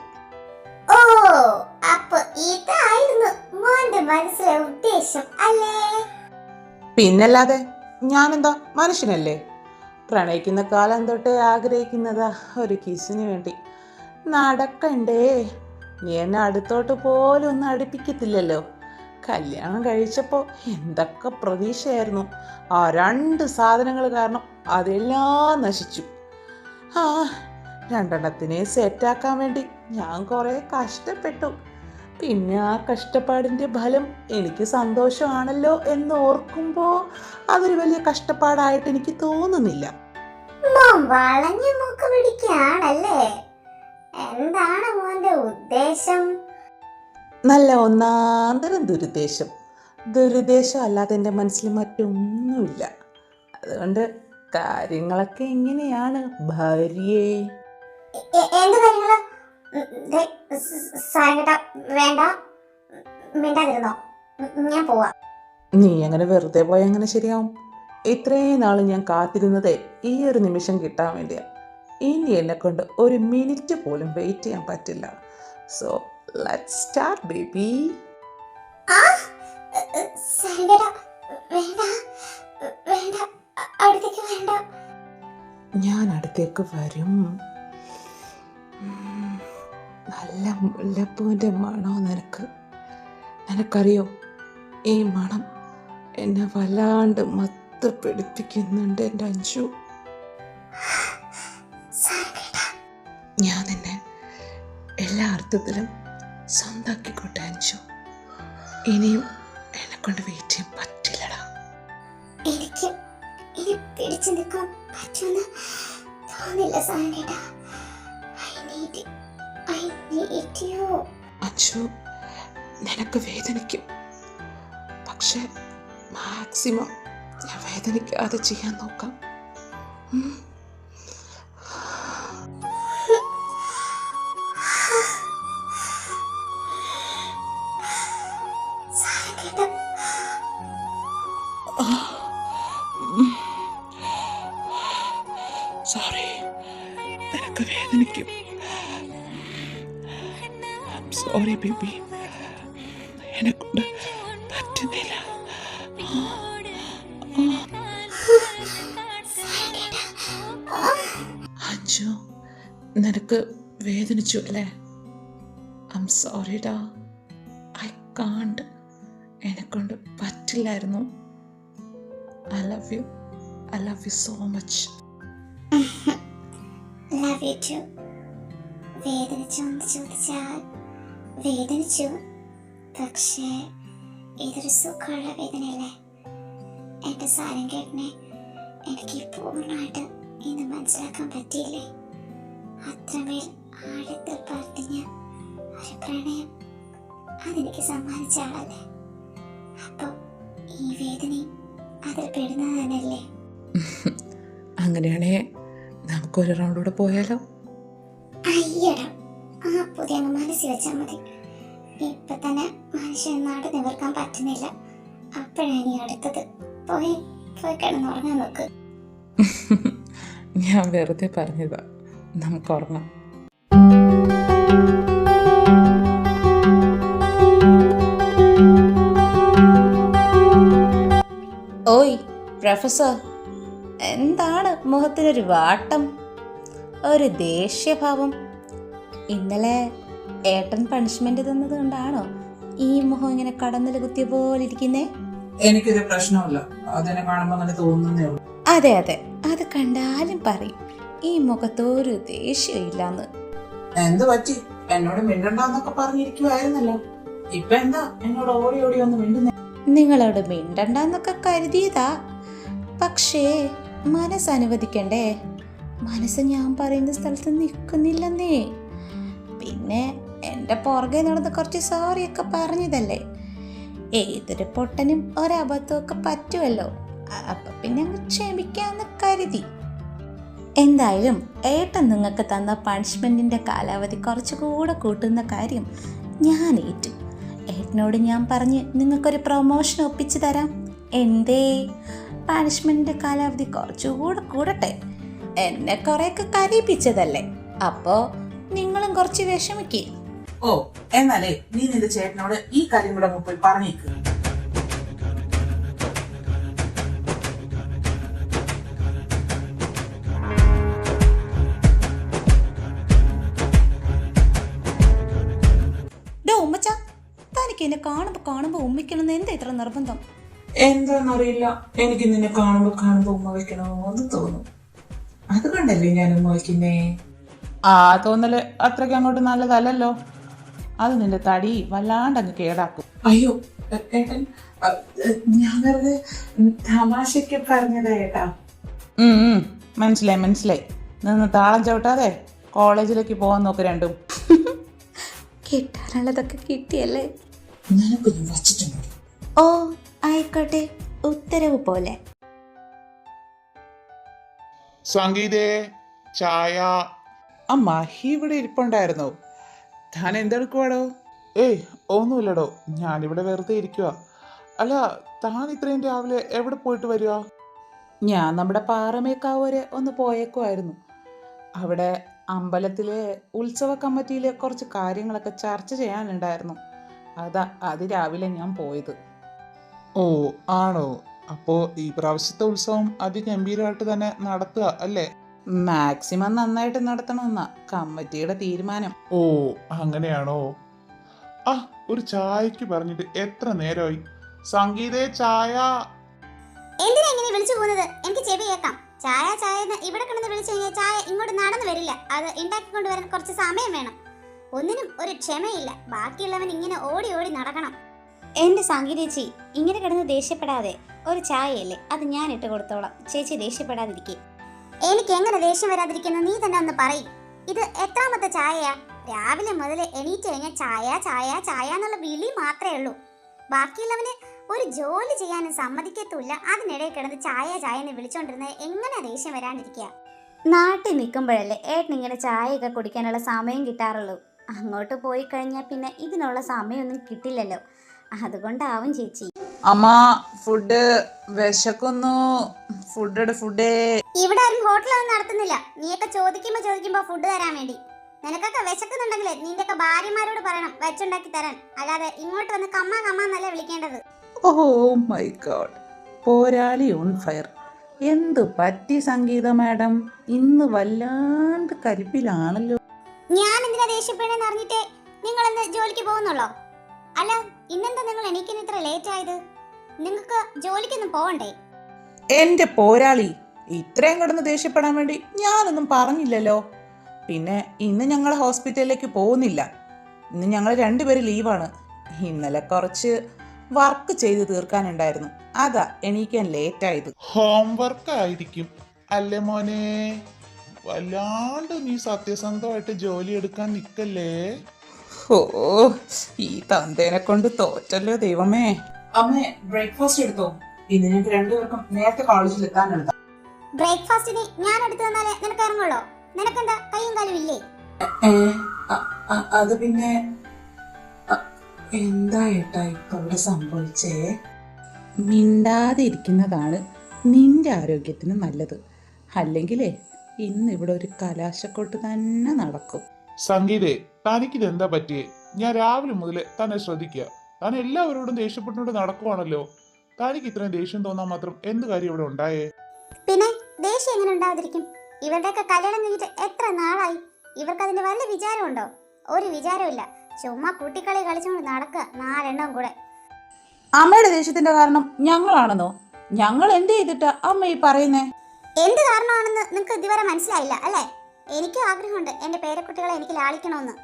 ഓ, അപ്പൊ ഇതായിരുന്നു മോന്റെ മനസ്സിലെ ഉദ്ദേശം അല്ലേ? പിന്നല്ലാതെ ഞാനെന്താ മനുഷ്യനല്ലേ? പ്രണയിക്കുന്ന കാലം തൊട്ടേ ആഗ്രഹിക്കുന്നതാ ഒരു കിസിന് വേണ്ടി. നടക്കണ്ടേ? നീ എന്നെ അടുത്തോട്ട് പോലും ഒന്നും അടുപ്പിക്കത്തില്ലല്ലോ. കല്യാണം കഴിച്ചപ്പോൾ എന്തൊക്കെ പ്രതീക്ഷയായിരുന്നു. ആ 2 സാധനങ്ങൾ കാരണം അതെല്ലാം നശിച്ചു. 2 സെറ്റാക്കാൻ വേണ്ടി ഞാൻ കുറേ കഷ്ടപ്പെട്ടു. പിന്നെ ആ കഷ്ടപ്പാടിൻ്റെ ഫലം എനിക്ക് സന്തോഷമാണല്ലോ എന്ന് ഓർക്കുമ്പോൾ അതൊരു വലിയ കഷ്ടപ്പാടായിട്ട് എനിക്ക് തോന്നുന്നില്ല. മോൻ വളഞ്ഞു മൂക്ക് പിടിക്കുകയാണല്ലേ? എന്താണ് മോന്റെ ഉദ്ദേശം? നല്ല ഒന്നാന്തരം ദുരുദ്ദേശം അല്ലാതെ എൻ്റെ മനസ്സിൽ മറ്റൊന്നുമില്ല. അതുകൊണ്ട് കാര്യങ്ങളൊക്കെ എങ്ങനെയാണ് ഭാര്യയെ? എന്ത് കാര്യങ്ങള്? സാരംഗേട്ടാ, വേണ്ട, മിണ്ടാതിരുന്നോ. ഞാൻ പോവാ. നീ അങ്ങനെ വെറുതെ പോയാൽ അങ്ങനെ ശരിയാവും. ഇത്രയും നാൾ ഞാൻ കാത്തിരുന്നത് ഈ ഒരു നിമിഷം കിട്ടാൻ വേണ്ടിയാ. ഇനി എന്നെ കൊണ്ട് ഒരു മിനിറ്റ് പോലും വെയിറ്റ് ചെയ്യാൻ പറ്റില്ല. So let's start baby. സാരംഗേട്ടാ, വേണ്ട വേണ്ട, അടുത്തേക്ക് വേണ്ട. ഞാൻ അടുത്തേക്ക് വരും. നല്ല മുല്ലപ്പൂവിൻ്റെ മണോ നിനക്ക്? നിനക്കറിയോ, ഈ മണം എന്നെ വല്ലാണ്ട് മത്ത് പിടിപ്പിക്കുന്നുണ്ട് എൻ്റെ അഞ്ചു. സാരംഗേട്ടാ, ഞാൻ നിന്നെ എല്ലാ അർത്ഥത്തിലും സ്വന്താക്കിക്കോട്ടെ അഞ്ചു. ഇനിയും എന്നെ കൊണ്ട് വെയിറ്റ് ചെയ്യാൻ പറ്റില്ലടാ. എനിക്ക് ഇനി പിടിച്ചു നിൽക്കാൻ പറ്റുമെന്ന് തോന്നില്ല സാരംഗേട്ടാ. I need you. അഞ്ചു, നിനക്ക് വേദനിക്കും. പക്ഷെ മാക്സിമം ഞാൻ വേദനിക്കാതെ ചെയ്യാൻ നോക്കാം. സാരംഗേട്ടാ, സോറി, നിനക്ക് വേദനിക്കും. സോറി ബേബി, എന്നെക്കൊണ്ട് പറ്റുന്നില്ല. അഞ്ചു, നിനക്ക് വേദനിച്ചു അല്ലേ? ഐം സോറിടാ. I can't. എന്നെക്കൊണ്ട് പറ്റില്ലായിരുന്നു. I love you so much. love you too. വേദനിച്ചോ എന്ന് ചോദിച്ചാൽ വേദനിച്ചു. പക്ഷേ ഇതൊരു സുഖമുള്ള വേദനയല്ലേ. എൻ്റെ സാരംഗേട്ടനെ എനിക്ക് പൂർണ്ണമായിട്ട് ഇന്ന് മനസ്സിലാക്കാൻ പറ്റിയില്ലേ. അത്രമേൽ ആഴത്തിൽ പറഞ്ഞ ഒരു പ്രണയം അതെനിക്ക് സമ്മാനിച്ച ആളല്ലേ. അപ്പോൾ ഈ വേദനയും അതിൽ പെടുന്നത് തന്നെയല്ലേ. അങ്ങനെയാണേ നമുക്കൊരു റൗണ്ട് കൂടെ പോയാലോ? അയ്യടാ, ആ പുതിയ അങ്ങ് മനസ്സിൽ വെച്ചാൽ മതി. ഇപ്പൊ തന്നെ മനുഷ്യൻ നാട് നിവർക്കാൻ പറ്റുന്നില്ല. അപ്പോഴാണ് ഈ അടുത്തത്. പോയി കിടന്നുറങ്ങാൻ നോക്ക്. ഞാൻ വെറുതെ പറഞ്ഞതാ, നമുക്ക് ഉറങ്ങാം. ഓയ് പ്രൊഫസർ, എന്താണ് മുഖത്തിനൊരു വാട്ടം, ഒരു ദേഷ്യഭാവം? ഇന്നലെ ഏട്ടൻ പണിഷ്മെന്റ് തന്നത് കൊണ്ടാണോ ഈ മുഖം ഇങ്ങനെ കടന്നൽ കുത്തിയ പോലെ ഇരിക്കുന്നേ? എനിക്കൊരു പ്രശ്നമില്ല, അതിനെ കാണുമ്പോൾ അങ്ങനെ തോന്നുന്നേ ഉള്ളൂ. അതെ അതെ, അത് കണ്ടാലും പറയും ഈ മുഖത്തൊരു ദേഷ്യം ഇല്ലാന്ന്. എന്ത് പറ്റി? എന്നോട് മിണ്ടണ്ടെന്നൊക്കെ പറഞ്ഞിരിക്കുവായിരുന്നല്ലോ. ഇപ്പൊ എന്താ എന്നോട് ഓടി ഓടി ഒന്ന് മിണ്ടുന്നേ? നിങ്ങളോട് മിണ്ടണ്ടെന്നൊക്കെ കരുതിയതാ, പക്ഷേ മനസ്സനുവദിക്കണ്ടേ. മനസ്സ് ഞാൻ പറയുന്ന സ്ഥലത്ത് നിൽക്കുന്നില്ലെന്നേ. പിന്നെ എൻ്റെ പുറകെ നടന്ന് കുറച്ച് സോറിയൊക്കെ പറഞ്ഞതല്ലേ. ഏതൊരു പൊട്ടനും ഒരബദ്ധമൊക്കെ പറ്റുമല്ലോ. അപ്പം പിന്നെ അങ്ങ് ക്ഷമിക്കാമെന്ന് കരുതി. എന്തായാലും ഏട്ടൻ നിങ്ങൾക്ക് തന്ന പണിഷ്മെൻറ്റിൻ്റെ കാലാവധി കുറച്ചുകൂടെ കൂട്ടുന്ന കാര്യം ഞാൻ ഏറ്റു. ഏട്ടനോട് ഞാൻ പറഞ്ഞ് നിങ്ങൾക്കൊരു പ്രൊമോഷൻ ഒപ്പിച്ചു തരാം. എന്തേ? പണിഷ്മെൻറ്റിൻ്റെ കാലാവധി കുറച്ചുകൂടെ കൂടട്ടെ. എന്നെ കുറേയൊക്കെ കരയിപ്പിച്ചതല്ലേ, അപ്പോൾ നിങ്ങളും കുറച്ച് വിഷമിക്കേ. ഓ, എന്നാലേ നീ നിന്റെ ചേട്ടനോട് ഈ കാര്യം കൂടെ പോയി പറഞ്ഞേക്ക്. ഉമ്മച്ച, തനിക്ക് എന്നെ കാണുമ്പോൾ ഉമ്മിക്കണമെന്ന് എന്താ ഇത്ര നിർബന്ധം? എന്താന്നറിയില്ല, എനിക്ക് നിന്നെ കാണുമ്പോ ഉമ്മ വെക്കണോന്ന് തോന്നും. അതുകൊണ്ടല്ലേ ഞാൻ ഉമ്മ വയ്ക്കുന്നേ. ആ തോന്നല് അത്രയ്ക്ക് അങ്ങോട്ട് നല്ലതല്ലല്ലോ. അത് നിന്റെ തടി വല്ലാണ്ടങ്ങ് കേടാക്കും. അയ്യോ ഏട്ടൻ, ഞാൻ വെറുതെ തമാശക്ക് പറഞ്ഞതാ ഏട്ടാ. മനസ്സിലായി. നിന്ന് താളം ചവിട്ടാതെ കോളേജിലേക്ക് പോവാൻ നോക്ക് രണ്ടും. കിട്ടാനുള്ളതൊക്കെ കിട്ടിയല്ലേ? നിനക്ക് വച്ചിട്ടുണ്ട്. ഓ ആയിക്കോട്ടെ, ഉത്തരവ് പോലെ. സംഗീതേ, ചായ. അമ്മ ഇവിടെ ഇരിപ്പുണ്ടായിരുന്നോ? താൻ എന്തെടുക്കുവാടോ? ഏയ് ഒന്നുമില്ലടോ, ഞാനിവിടെ വെറുതെ ഇരിക്കുക. അല്ല, താൻ ഇത്രയും രാവിലെ എവിടെ പോയിട്ട് വരിക? ഞാൻ നമ്മുടെ പാറമേക്കാവ് വരെ ഒന്ന് പോയേക്കുമായിരുന്നു. അവിടെ അമ്പലത്തിലെ ഉത്സവ കമ്മിറ്റിയിലെ കുറച്ച് കാര്യങ്ങളൊക്കെ ചർച്ച ചെയ്യാനുണ്ടായിരുന്നു. അതിരാവിലെ ഞാൻ പോയത്. ഓ, ആണോ? അപ്പോ ഈ പ്രാവശ്യത്തെ ഉത്സവം അതിഗംഭീരമായിട്ട് തന്നെ നടത്തുക അല്ലേ? മാക്സിമം നന്നായിട്ട് നടത്തണമെന്നാ കമ്മിറ്റിയുടെ തീരുമാനം. ഓ, അങ്ങനെയാണോ? ആ, ഒരു ചായക്ക് പറഞ്ഞിട്ട് എത്ര നേരമായി? സംഗീതേ, ചായ. എന്തിനാ ഇങ്ങനെ വിളിച്ചു പോകുന്നത്? എനിക്ക് ചെവി കേൾക്കാം. ചായ ചായ എന്ന് ഇവിടെ കിടന്ന് വിളിച്ചു കഴിഞ്ഞാൽ ചായ ഇങ്ങോട്ട് നടന്നു വരില്ല. അത് ഉണ്ടാക്കിക്കൊണ്ട് വരാൻ കുറച്ച് സമയം വേണം. ഒന്നിനും ഒരു ക്ഷമയില്ല. ബാക്കിയുള്ളവൻ ഇങ്ങനെ ഓടി ഓടി നടക്കണം. എൻ്റെ സംഗീതേച്ചി, ഇങ്ങനെ കിടന്ന് ദേഷ്യപ്പെടാതെ. ഒരു ചായയല്ലേ, അത് ഞാൻ ഇട്ട് കൊടുത്തോളാം. ചേച്ചി ദേഷ്യപ്പെടാതിരിക്കേ. എനിക്ക് എങ്ങനെ ദേഷ്യം വരാതിരിക്കുന്നു നീ തന്നെ ഒന്ന് പറയും. ഇത് എത്രാമത്തെ ചായയാ? രാവിലെ മുതൽ എണീറ്റ് കഴിഞ്ഞാൽ ചായ ചായ ചായ എന്നുള്ള വിളി മാത്രമേ ഉള്ളൂ. ബാക്കിയുള്ളവന് ഒരു ജോലി ചെയ്യാനും സമ്മതിക്കത്തുമില്ല. അതിനിടയിൽ കിടന്ന് ചായ ചായ എന്ന് വിളിച്ചോണ്ടിരുന്നത് എങ്ങനെ ദേഷ്യം വരാണ്ടിരിക്കുക? നാട്ടിൽ നിൽക്കുമ്പോഴല്ലേ ഏട്ടൻ ഇങ്ങനെ ചായയൊക്കെ കുടിക്കാനുള്ള സമയം കിട്ടാറുള്ളൂ. അങ്ങോട്ട് പോയി കഴിഞ്ഞാൽ പിന്നെ ഇതിനുള്ള സമയമൊന്നും കിട്ടില്ലല്ലോ. അതുകൊണ്ടാവും ചേച്ചി. അമ്മ, ഫുഡ് വിശക്കുന്നു. ഫുഡേ. ഇവിടെ ആരും ഹോട്ടലൊന്നും നടത്തുന്നില്ല. നീയൊക്കെ ചോദിക്കുമ്പോ ഫുഡ് തരാൻ വേണ്ടി. നിനക്കൊക്കെ വിശക്കുന്നുണ്ടെങ്കിലേ നിന്റെയൊക്കെ ഭാര്യമാരോട് പറയണം വെച്ചുണ്ടാക്കി തരാൻ. അല്ലാതെ ഇങ്ങോട്ട് വന്ന് കമ്മ എന്നല്ല വിളിക്കേണ്ടത്. ഓ മൈ ഗോഡ്, പോരാളി ഓൺ ഫയർ. എന്തു പറ്റി സംഗീത മാഡം? ഇന്ന് വല്ലാണ്ട് കരിപ്പിലാണല്ലോ. ഞാൻ എന്തിനാ ദേഷ്യപ്പെടുന്നെന്ന് അറിഞ്ഞിട്ടേ നിങ്ങൾ ഇന്ന് ജോലിക്ക് പോകുന്നുള്ളോ? അല്ല, ഇന്നെന്താ നിങ്ങൾ എണീക്കുന്ന ഇത്ര ലേറ്റ് ആയത്? നിങ്ങൾക്ക് ജോലിക്കൊന്നും പോകണ്ടേ? എന്റെ പോരാളി, ഇത്രയും കിടന്ന് ദേഷ്യപ്പെടാൻ വേണ്ടി ഞാനൊന്നും പറഞ്ഞില്ലല്ലോ. പിന്നെ ഇന്ന് ഞങ്ങൾ ഹോസ്പിറ്റലിലേക്ക് പോകുന്നില്ല. ഇന്ന് ഞങ്ങൾ രണ്ടുപേരും ലീവാണ്. ഇന്നലെ കുറച്ച് വർക്ക് ചെയ്ത് തീർക്കാനുണ്ടായിരുന്നു. അതാ എണീക്കാൻ ലേറ്റായത്. ഹോംവർക്ക് ആയിരിക്കും അല്ലേ മോനെ? വല്ലാണ്ട് നീ സത്യസന്ധമായിട്ട് ജോലി എടുക്കാൻ നിക്കല്ലേ. ഓ, ഈ തന്തേനെ കൊണ്ട് തോറ്റല്ലോ ദൈവമേ. അമ്മേ, ബ്രേക്ക്ഫാസ്റ്റ് എടുത്തോ? ഇന്ന് ഞങ്ങൾക്ക് രണ്ടുപേർക്കും നേരത്തെ കോളേജിൽ എത്താനുണ്ട്. ബ്രേക്ക്ഫാസ്റ്റിന് ഞാൻ എടുത്തു തന്നാലേ നിനക്ക് ഇറങ്ങുള്ളോ? നിനക്കെന്താ കൈയും കാലും ഇല്ലേ? അത് പിന്നെ എന്താ ഏട്ടാ ഇപ്പൊ ഇവിടെ സംഭവിച്ചേ? മിണ്ടാതെ ഇരിക്കുന്നതാണ് നിന്റെ ആരോഗ്യത്തിന് നല്ലത്. അല്ലെങ്കിലേ ഇന്ന് ഇവിടെ ഒരു കലാശക്കൊട്ട് തന്നെ നടക്കും. സംഗീതേ, തനിക്കിത് എന്താ പറ്റിയേ? ഞാൻ രാവിലെ മുതൽ തന്നെ ശ്രദ്ധിക്കുക. താൻ എല്ലാവരോടും ദേഷ്യപ്പെട്ടുകൊണ്ട് നടക്കുവാണല്ലോ. തനിക്ക് ഇത്രയും ദേഷ്യം തോന്നാൻ മാത്രം എന്ത് കാര്യം ഇവിടെ ഉണ്ടായേ? പിന്നെ ദേഷ്യം എങ്ങനെ ഉണ്ടാവാതിരിക്കും? ഇവരുടെയൊക്കെ കല്യാണം കഴിഞ്ഞിട്ട് എത്ര നാളായി? ഇവർക്ക് അതിന്റെ വല്ല വിചാരമുണ്ടോ? ഒരു വിചാരമില്ല. ചുമ്മാ കുട്ടിക്കളി കളിച്ചുകൊണ്ട് നടക്കുക നാലെണ്ണം കൂടെ. അമ്മയുടെ ദേഷ്യത്തിന്റെ കാരണം ഞങ്ങളാണെന്നോ? ഞങ്ങൾ എന്ത് ചെയ്തിട്ടാ അമ്മ ഈ പറയുന്നേ? എന്ത് കാരണമാണെന്ന് നിങ്ങൾക്ക് ഇതുവരെ മനസ്സിലായില്ല അല്ലേ? എനിക്കും ആഗ്രഹമുണ്ട് എന്റെ പേരക്കുട്ടികളെ എനിക്ക് ലാളിക്കണമെന്ന്.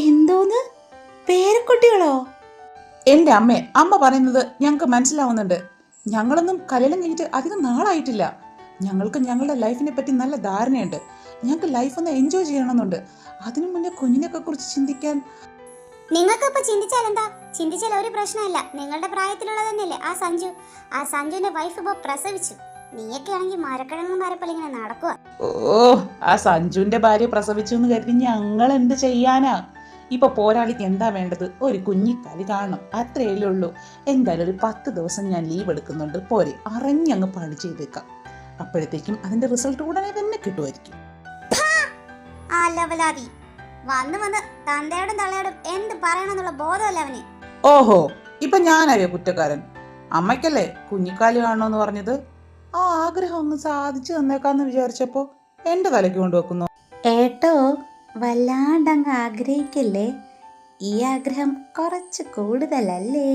എന്തോന്ന്? പേരക്കുട്ടികളോ? എന്റെ അമ്മ പറയുന്നത് ഞങ്ങൾക്ക് മനസ്സിലാവുന്നുണ്ട്. ഞങ്ങളൊന്നും കല്യാണം കഴിഞ്ഞിട്ട് അധികം നാളായിട്ടില്ല. ഞങ്ങൾക്ക് ഞങ്ങളുടെ ലൈഫിനെ പറ്റി നല്ല ധാരണയുണ്ട്. ഞങ്ങൾക്ക് ലൈഫ് ഒന്ന് എൻജോയ് ചെയ്യണമെന്നുണ്ട്. അതിനു മുന്നേ കുഞ്ഞിനെയൊക്കെ കുറിച്ച് ചിന്തിക്കാൻ നിങ്ങൾക്ക് ഇപ്പൊ ചിന്തിച്ചാൽ എന്താ? ചിന്തിച്ചാൽ ഒരു പ്രശ്നമില്ല. നിങ്ങളുടെ പ്രായത്തിലുള്ള തന്നെയല്ലേ ആ സഞ്ജുവിന്റെ വൈഫ് ഇപ്പൊ പ്രസവിച്ചു. നീയൊക്കെ ആണെങ്കിൽ മരക്കിഴങ്ങും മരപ്പല്ല ഇങ്ങനെ നടക്കുക. ഓ, ആ സഞ്ജുവിന്റെ ഭാര്യ പ്രസവിച്ചു എന്ന് കരുതി ഞങ്ങൾ എന്ത് ചെയ്യാനാ? ഇപ്പൊ പോരാളിക്ക് എന്താ വേണ്ടത്? ഒരു കുഞ്ഞിക്കാലി കാണണം, അത്രയല്ലേ ഉള്ളൂ. എന്തായാലും ഒരു 10 ദിവസം ഞാൻ ലീവ് എടുക്കുന്നുണ്ട്. പോരെ, അറിഞ്ഞങ്ങ് പണി ചെയ്തേക്കാം. അപ്പോഴത്തേക്കും അതിന്റെ റിസൾട്ട് ഉടനെ തന്നെ കിട്ടുമായിരിക്കും. ആ ലവലാതി വന്ന് തന്തയോടും തള്ളയോടും എന്ത് പറയണമെന്നുള്ള ബോധമല്ല അവന്. ഓഹോ, ഇപ്പൊ ഞാനായോ കുറ്റക്കാരൻ? അമ്മയ്ക്കല്ലേ കുഞ്ഞിക്കാലി കാണണമെന്ന് പറഞ്ഞത്? ആ ആഗ്രഹം ഒന്ന് സാധിച്ചു തന്നേക്കാന്ന് വിചാരിച്ചപ്പോ എന്റെ തലയ്ക്ക് കൊണ്ടുവെക്കുന്നു. ഏട്ടോ, വല്ലാണ്ടങ്ങ് ആഗ്രഹിക്കല്ലേ. ഈ ആഗ്രഹം കുറച്ച് കൂടുതലല്ലേ?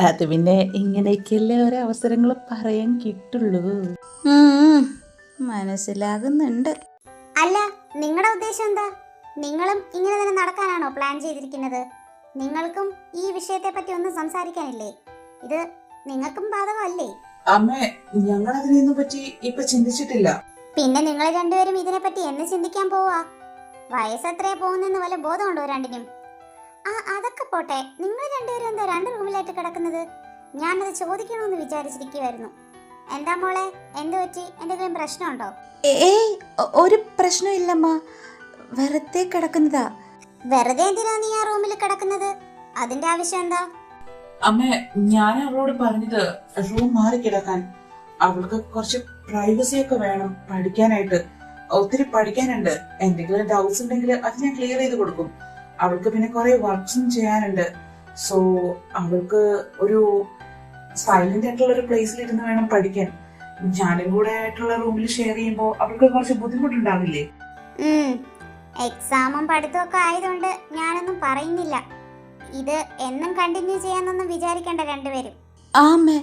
അത് പിന്നെ ഇങ്ങനെയൊക്കെയല്ലേ ഓരോ അവസരങ്ങൾ പറയാൻ കിട്ടുള്ളൂ. മനസ്സിലാകുന്നുണ്ട്. അല്ല, നിങ്ങളുടെ ഉദ്ദേശം എന്താ? നിങ്ങളും ഇങ്ങനെ തന്നെ നടക്കാനാണോ പ്ലാൻ ചെയ്തിരിക്കുന്നത്? നിങ്ങൾക്കും ഈ വിഷയത്തെ പറ്റി ഒന്നും സംസാരിക്കാനില്ലേ? ഇത് നിങ്ങൾക്കും ബാധകമല്ലേ? അമ്മേ, ഞങ്ങൾ അതിനെയൊന്നും പറ്റി ഇപ്പൊ ചിന്തിച്ചിട്ടില്ല. പിന്നെ നിങ്ങൾ രണ്ടുപേരും ഇതിനെപ്പറ്റി എന്ന് ചിന്തിക്കാൻ പോവാ? വയസ്സെത്രയാ പോകുന്നെന്ന് വല്ല ബോധമുണ്ടോ രണ്ടിനും? അതൊക്കെ പോട്ടെ, നിങ്ങൾ രണ്ടുപേരും എന്താ 2 റൂമിലായിട്ട് കിടക്കുന്നത്? ഞാനത് ചോദിക്കണമെന്ന് വിചാരിച്ചിരിക്കുവായിരുന്നു. എന്താ മോളെ, എന്ത് പറ്റി? എന്തെങ്കിലും പ്രശ്നമുണ്ടോ? ഏയ്, ഒരു പ്രശ്നമില്ലമ്മ. വെറുതെ കിടക്കുന്നതാ. വെറുതെ എന്തിനാ നീ ആ റൂമിൽ കിടക്കുന്നത്? അതിന്റെ ആവശ്യം എന്താ? അമ്മ, ഞാൻ അവളോട് പറഞ്ഞത് റൂം മാറി കിടക്കാൻ. അവൾക്ക് കുറച്ച് പ്രൈവസി ഒക്കെ വേണം പഠിക്കാനായിട്ട്. ഒത്തിരി പഠിക്കാനുണ്ട്. എന്തെങ്കിലും ഡൗട്ട്സ് ഉണ്ടെങ്കിൽ അത് ഞാൻ ക്ലിയർ ചെയ്ത് കൊടുക്കും. അവൾക്ക് പിന്നെ കുറെ വർക്ക്സും ചെയ്യാനുണ്ട്. സോ അവൾക്ക് ഒരു സൈലന്റ് ആയിട്ടുള്ള ഒരു പ്ലേസിൽ ഇരുന്ന് വേണം പഠിക്കാൻ. ഞാനും കൂടെ ആയിട്ടുള്ള റൂമിൽ ഷെയർ ചെയ്യുമ്പോൾ അവൾക്ക് കുറച്ച് ബുദ്ധിമുട്ടുണ്ടാവില്ലേ? എക്സാമും പഠിത്തമൊക്കെ ആയതുകൊണ്ട് ഞാനൊന്നും പറയുന്നില്ല. ഇത് എന്നും കണ്ടിന്യൂ ചെയ്യാന്നൊന്നും വിചാരിക്കേണ്ട രണ്ടുപേരും. ആ അമ്മേ,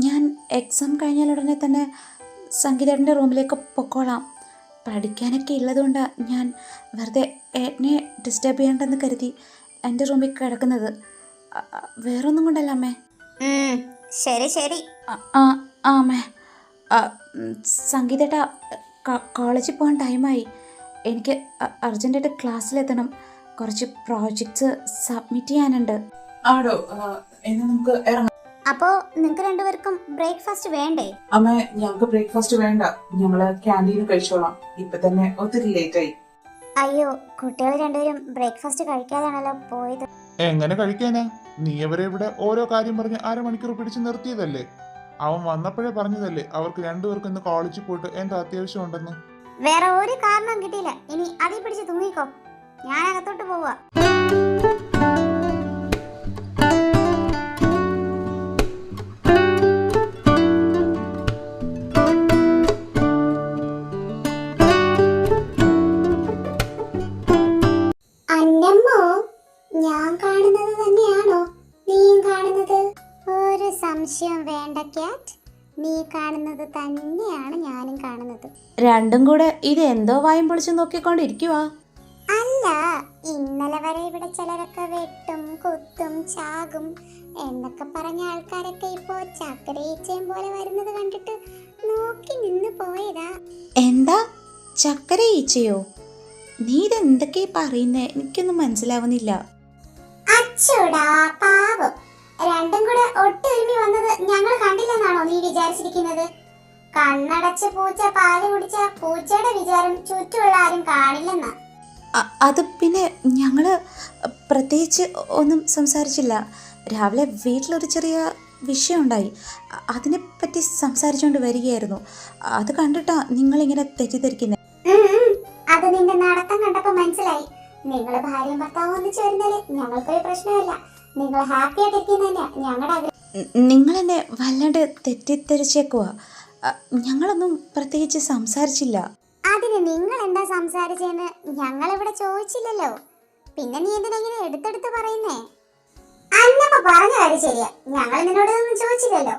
ഞാൻ എക്സാം കഴിഞ്ഞാൽ ഉടനെ തന്നെ സംഗീതേട്ടൻ്റെ റൂമിലേക്ക് പൊക്കോളാം. പഠിക്കാനൊക്കെ ഉള്ളതുകൊണ്ട് ഞാൻ വെറുതെ ഏട്ടനെ ഡിസ്റ്റർബ് ചെയ്യണ്ടെന്ന് കരുതി എൻ്റെ റൂമിൽ കിടക്കുന്നത്. വേറൊന്നും കൊണ്ടല്ല അമ്മേ. ശരി ശരി. ആ അമ്മേ, സംഗീതേട്ട കോളേജിൽ പോകാൻ ടൈമായി. എനിക്ക് അർജൻറ്റായിട്ട് ക്ലാസ്സിലെത്തണം. കുറച്ച് പ്രോജക്ട്സ് സബ്മിറ്റ് ചെയ്യാനുണ്ട്. ആടോ, എന്നാ നമുക്ക് ഇറങ്ങാം. അപ്പോ നിങ്ങൾക്ക് രണ്ടുപേർക്കും ബ്രേക്ക്ഫാസ്റ്റ് വേണ്ടേ? അമ്മ, ഞങ്ങൾക്ക് ബ്രേക്ക്ഫാസ്റ്റ് വേണ്ട. ഞങ്ങള് ക്യാൻറ്റീനിൽ കഴിച്ചോളാം. ഇപ്പൊ തന്നെ ഒത്തിരി ലേറ്റ് ആയി. അയ്യോ, കുട്ടികൾ രണ്ടുപേരും ബ്രേക്ക്ഫാസ്റ്റ് കഴിക്കാതാണല്ലോ പോയത്. എങ്ങനെ കഴിക്കാനാ? നീ അവരെ ഇവിടെ ഓരോ കാര്യം പറഞ്ഞ് അരമണിക്കൂർ പിടിച്ച് നിർത്തിയതല്ലേ? അവൻ വന്നപ്പോഴേ പറഞ്ഞതല്ലേ അവർക്ക് രണ്ടുപേർക്കും ഇന്ന് കോളേജിൽ പോയിട്ട് എന്താ അത്യാവശ്യം ഉണ്ടെന്ന്. വേറെ ഒരു കാരണം കിട്ടിയില്ല. ഇനി അതിൽ പിടിച്ച് തൂങ്ങിക്കോ. ഞാൻ അകത്തോട്ട് പോവാ. അന്നമ്മോ, ഞാൻ കാണുന്നത് തന്നെയാണോ നീയും കാണുന്നത്? ഒരു സംശയം വേണ്ട ക്യാറ്റ്. നീ കാണുന്നത് തന്നെയാണ് ഞാനും കാണുന്നത്. രണ്ടും കൂടെ ഇത് എന്തോ വായും പൊളിച്ച് നോക്കിക്കൊണ്ടിരിക്കുവാ. അല്ല, ഇന്നലെ വരെ ഇവിടെ ചിലരൊക്കെ വെട്ടും കുത്തും ചാകും എന്നൊക്കെ പറഞ്ഞ ആൾക്കാരൊക്കെ ഇപ്പോ ചക്കരയേച്ചയും പോലെ വരുന്നത് കണ്ടിട്ട് നോക്കി നിന്ന് പോയതാ. എന്താ ചക്കര ഈച്ചയോ? നീ ഇതെന്തൊക്കെ പറയുന്നേ? എനിക്കൊന്നും മനസ്സിലാവുന്നില്ല. അച്ചോടാ പാവം, രണ്ടും കൂടെ ഒട്ടൊരുമി വന്നത് ഞങ്ങൾ കണ്ടില്ലെന്നാണോ നീ വിചാരിച്ചിരിക്കുന്നത്? കണ്ണടച്ച് പൂച്ച പാല് കുടിച്ച പൂച്ചയുടെ വിചാരം ചുറ്റുമുള്ള ആരും കാണില്ലെന്നാ. അത് പിന്നെ ഞങ്ങള് പ്രത്യേകിച്ച് ഒന്നും സംസാരിച്ചില്ല. രാവിലെ വീട്ടിലൊരു ചെറിയ വിഷയം ഉണ്ടായി. അതിനെപ്പറ്റി സംസാരിച്ചുകൊണ്ട് വരികയായിരുന്നു. അത് കണ്ടിട്ടാ നിങ്ങളിങ്ങനെ തെറ്റിദ്ധരിക്കുന്നത്. അത് നിന്റെ നടത്തം കണ്ടപ്പോ മനസ്സിലായി. നിങ്ങള് ഭാര്യയും ഭർത്താവും ഒന്നിച്ചു വരുന്നതില് ഞങ്ങൾക്കൊരു പ്രശ്നമില്ല. നിങ്ങൾ ഹാപ്പി ആയിട്ടിരിക്കുന്നതന്നെയാ ഞങ്ങളുടെ ആഗ്രഹം. നിങ്ങളെന്നെ വല്ലാണ്ട് തെറ്റിദ്ധരിച്ചേക്കുവാ. ഞങ്ങളൊന്നും പ്രത്യേകിച്ച് സംസാരിച്ചില്ല. അതിന് നിങ്ങൾ എന്താ സംസാരിച്ചെന്ന് ഞങ്ങൾ ഇവിടെ ചോദിച്ചില്ലല്ലോ. പിന്നെ നീ എന്തിനെങ്ങനെ എടുത്തെടുത്ത് പറയുന്നേ? അന്നമ്മ പറഞ്ഞ കാര്യം ശരിയാ. ഞങ്ങൾ നിന്നോടൊന്നും ചോദിച്ചില്ലല്ലോ.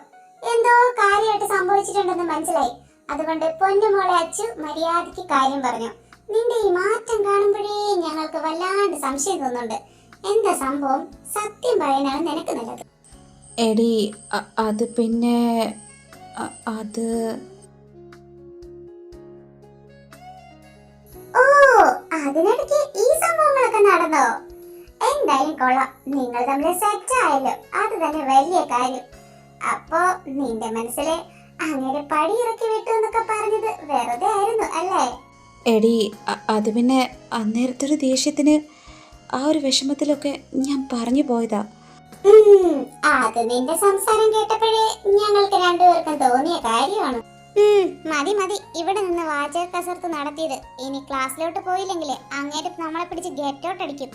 എന്തോ കാര്യമായിട്ട് സംഭവിച്ചിട്ടുണ്ടെന്ന് മനസ്സിലായി. അതുകൊണ്ട് പൊന്നുമോളെ അച്ചു മര്യാദയ്ക്ക് കാര്യം പറഞ്ഞു. നിന്റെ ഈ മാറ്റം കാണുമ്പോഴേ ഞങ്ങൾക്ക് വല്ലാണ്ട് സംശയം തോന്നുന്നുണ്ട്. എന്താ സംഭവം? സത്യം പറയാനാണ് നിനക്ക് നല്ലത്. എടി, അത് പിന്നെ അത് ഓ, അതിനിടയ്ക്ക് ഈ സംഭവങ്ങളൊക്കെ നടന്നോ? എന്തായാലും കൊള്ളാം, നിങ്ങൾ തമ്മിൽ സെറ്റ് ആയല്ലോ. അത് തന്നെ വലിയ കാര്യം. അപ്പോ നിന്റെ മനസ്സിലെ അങ്ങനെ പടി ഇറക്കി വിട്ടു എന്നൊക്കെ പറഞ്ഞത് വെറുതെ ആയിരുന്നു അല്ലേ? എടി, അത് പിന്നെ അന്നേരത്തെ ഒരു ദേഷ്യത്തിന് ആ ഒരു വിഷമത്തിലൊക്കെ ഞാൻ പറഞ്ഞു പോയതാ. അത് നിന്റെ സംസാരം കേട്ടപ്പോഴേ ഞങ്ങൾക്ക് രണ്ടുപേർക്കും തോന്നിയ കാര്യമാണ്. മതി മതി, ഇവിടെ നിന്ന് വാചക കസർത്ത് നടത്തിയത്. ഇനി ക്ലാസ്സിലോട്ട് പോയില്ലെങ്കിലേ അങ്ങേര് നമ്മളെ പിടിച്ച് ഗെറ്റ് ഔട്ട് അടിക്കും.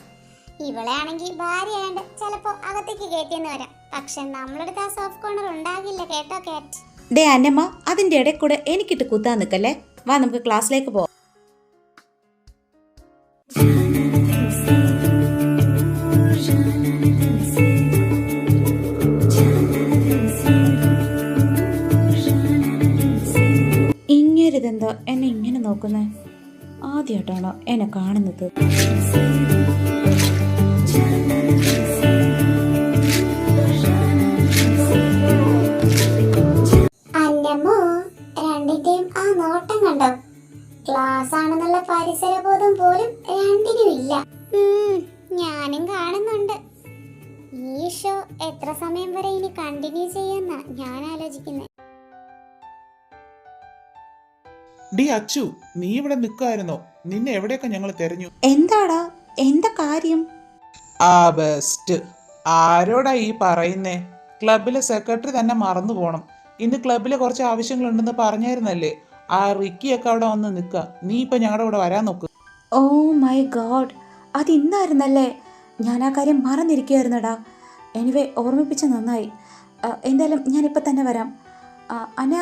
ഇവളെ ആണെങ്കിൽ ഭാര്യയാണ്ട് ചിലപ്പോ അകത്തേക്ക് കയറ്റിയെന്ന് വരാം. പക്ഷെ നമ്മളടുത്ത് ആ സോഫ്റ്റ് കോർണർ ഉണ്ടാകില്ല കേട്ടോ കാറ്റ്. ഡേ അന്നമ്മ, അതിൻ്റെ ഇടയിൽ കൂടെ എനിക്കിട്ട് കുത്താൻ നിൽക്കല്ലേ. വാ, നമുക്ക് ക്ലാസ്സിലേക്ക് പോവാം. ഇങ്ങനെതെന്താ എന്നെ ഇങ്ങനെ നോക്കുന്നേ? ആദ്യമായിട്ടാണോ എന്നെ കാണുന്നത്? അന്നമ്മോ, രണ്ടിന്റെയും ആ നോട്ടം കണ്ടോ? ക്ലാസ് ആണെന്നുള്ള പരിസരബോധം പോലും രണ്ടിനും ഇല്ല. ഞാനും കാണുന്നുണ്ട്. ഈ ഷോ എത്ര സമയം വരെ ഇനി കണ്ടിന്യൂ ചെയ്യുന്ന ഞാൻ ആലോചിക്കുന്നത്. ഡി അച്ചു, നീ ഇവിടെ നിൽക്കായിരുന്നോ? നിന്നെ എവിടെയൊക്കെ ഞങ്ങൾ തെരഞ്ഞു. എന്താടാ, എന്താ കാര്യം? ആ ബെസ്റ്റ്. ആരോടാ ഈ പറയുന്നേ? ക്ലബിലെ സെക്രട്ടറി തന്നെ മറന്നു പോണം. ഇന്ന് ക്ലബിലെ കുറച്ച് ആവശ്യങ്ങളുണ്ടെന്ന് പറഞ്ഞായിരുന്നല്ലേ? ആ റിക്കിയൊക്കെ അവിടെ വന്ന് നിൽക്കുക. നീ ഇപ്പൊ ഞങ്ങളുടെ കൂടെ വരാൻ നോക്ക്. ഓ മൈ ഗോഡ്, അത് ഇന്നായിരുന്നല്ലേ? ഞാൻ ആ കാര്യം മറന്നിരിക്കുമായിരുന്നടാ. എനിവേ, ഓർമ്മിപ്പിച്ച് നന്നായി. എന്തായാലും ഞാനിപ്പോൾ തന്നെ വരാം. അന,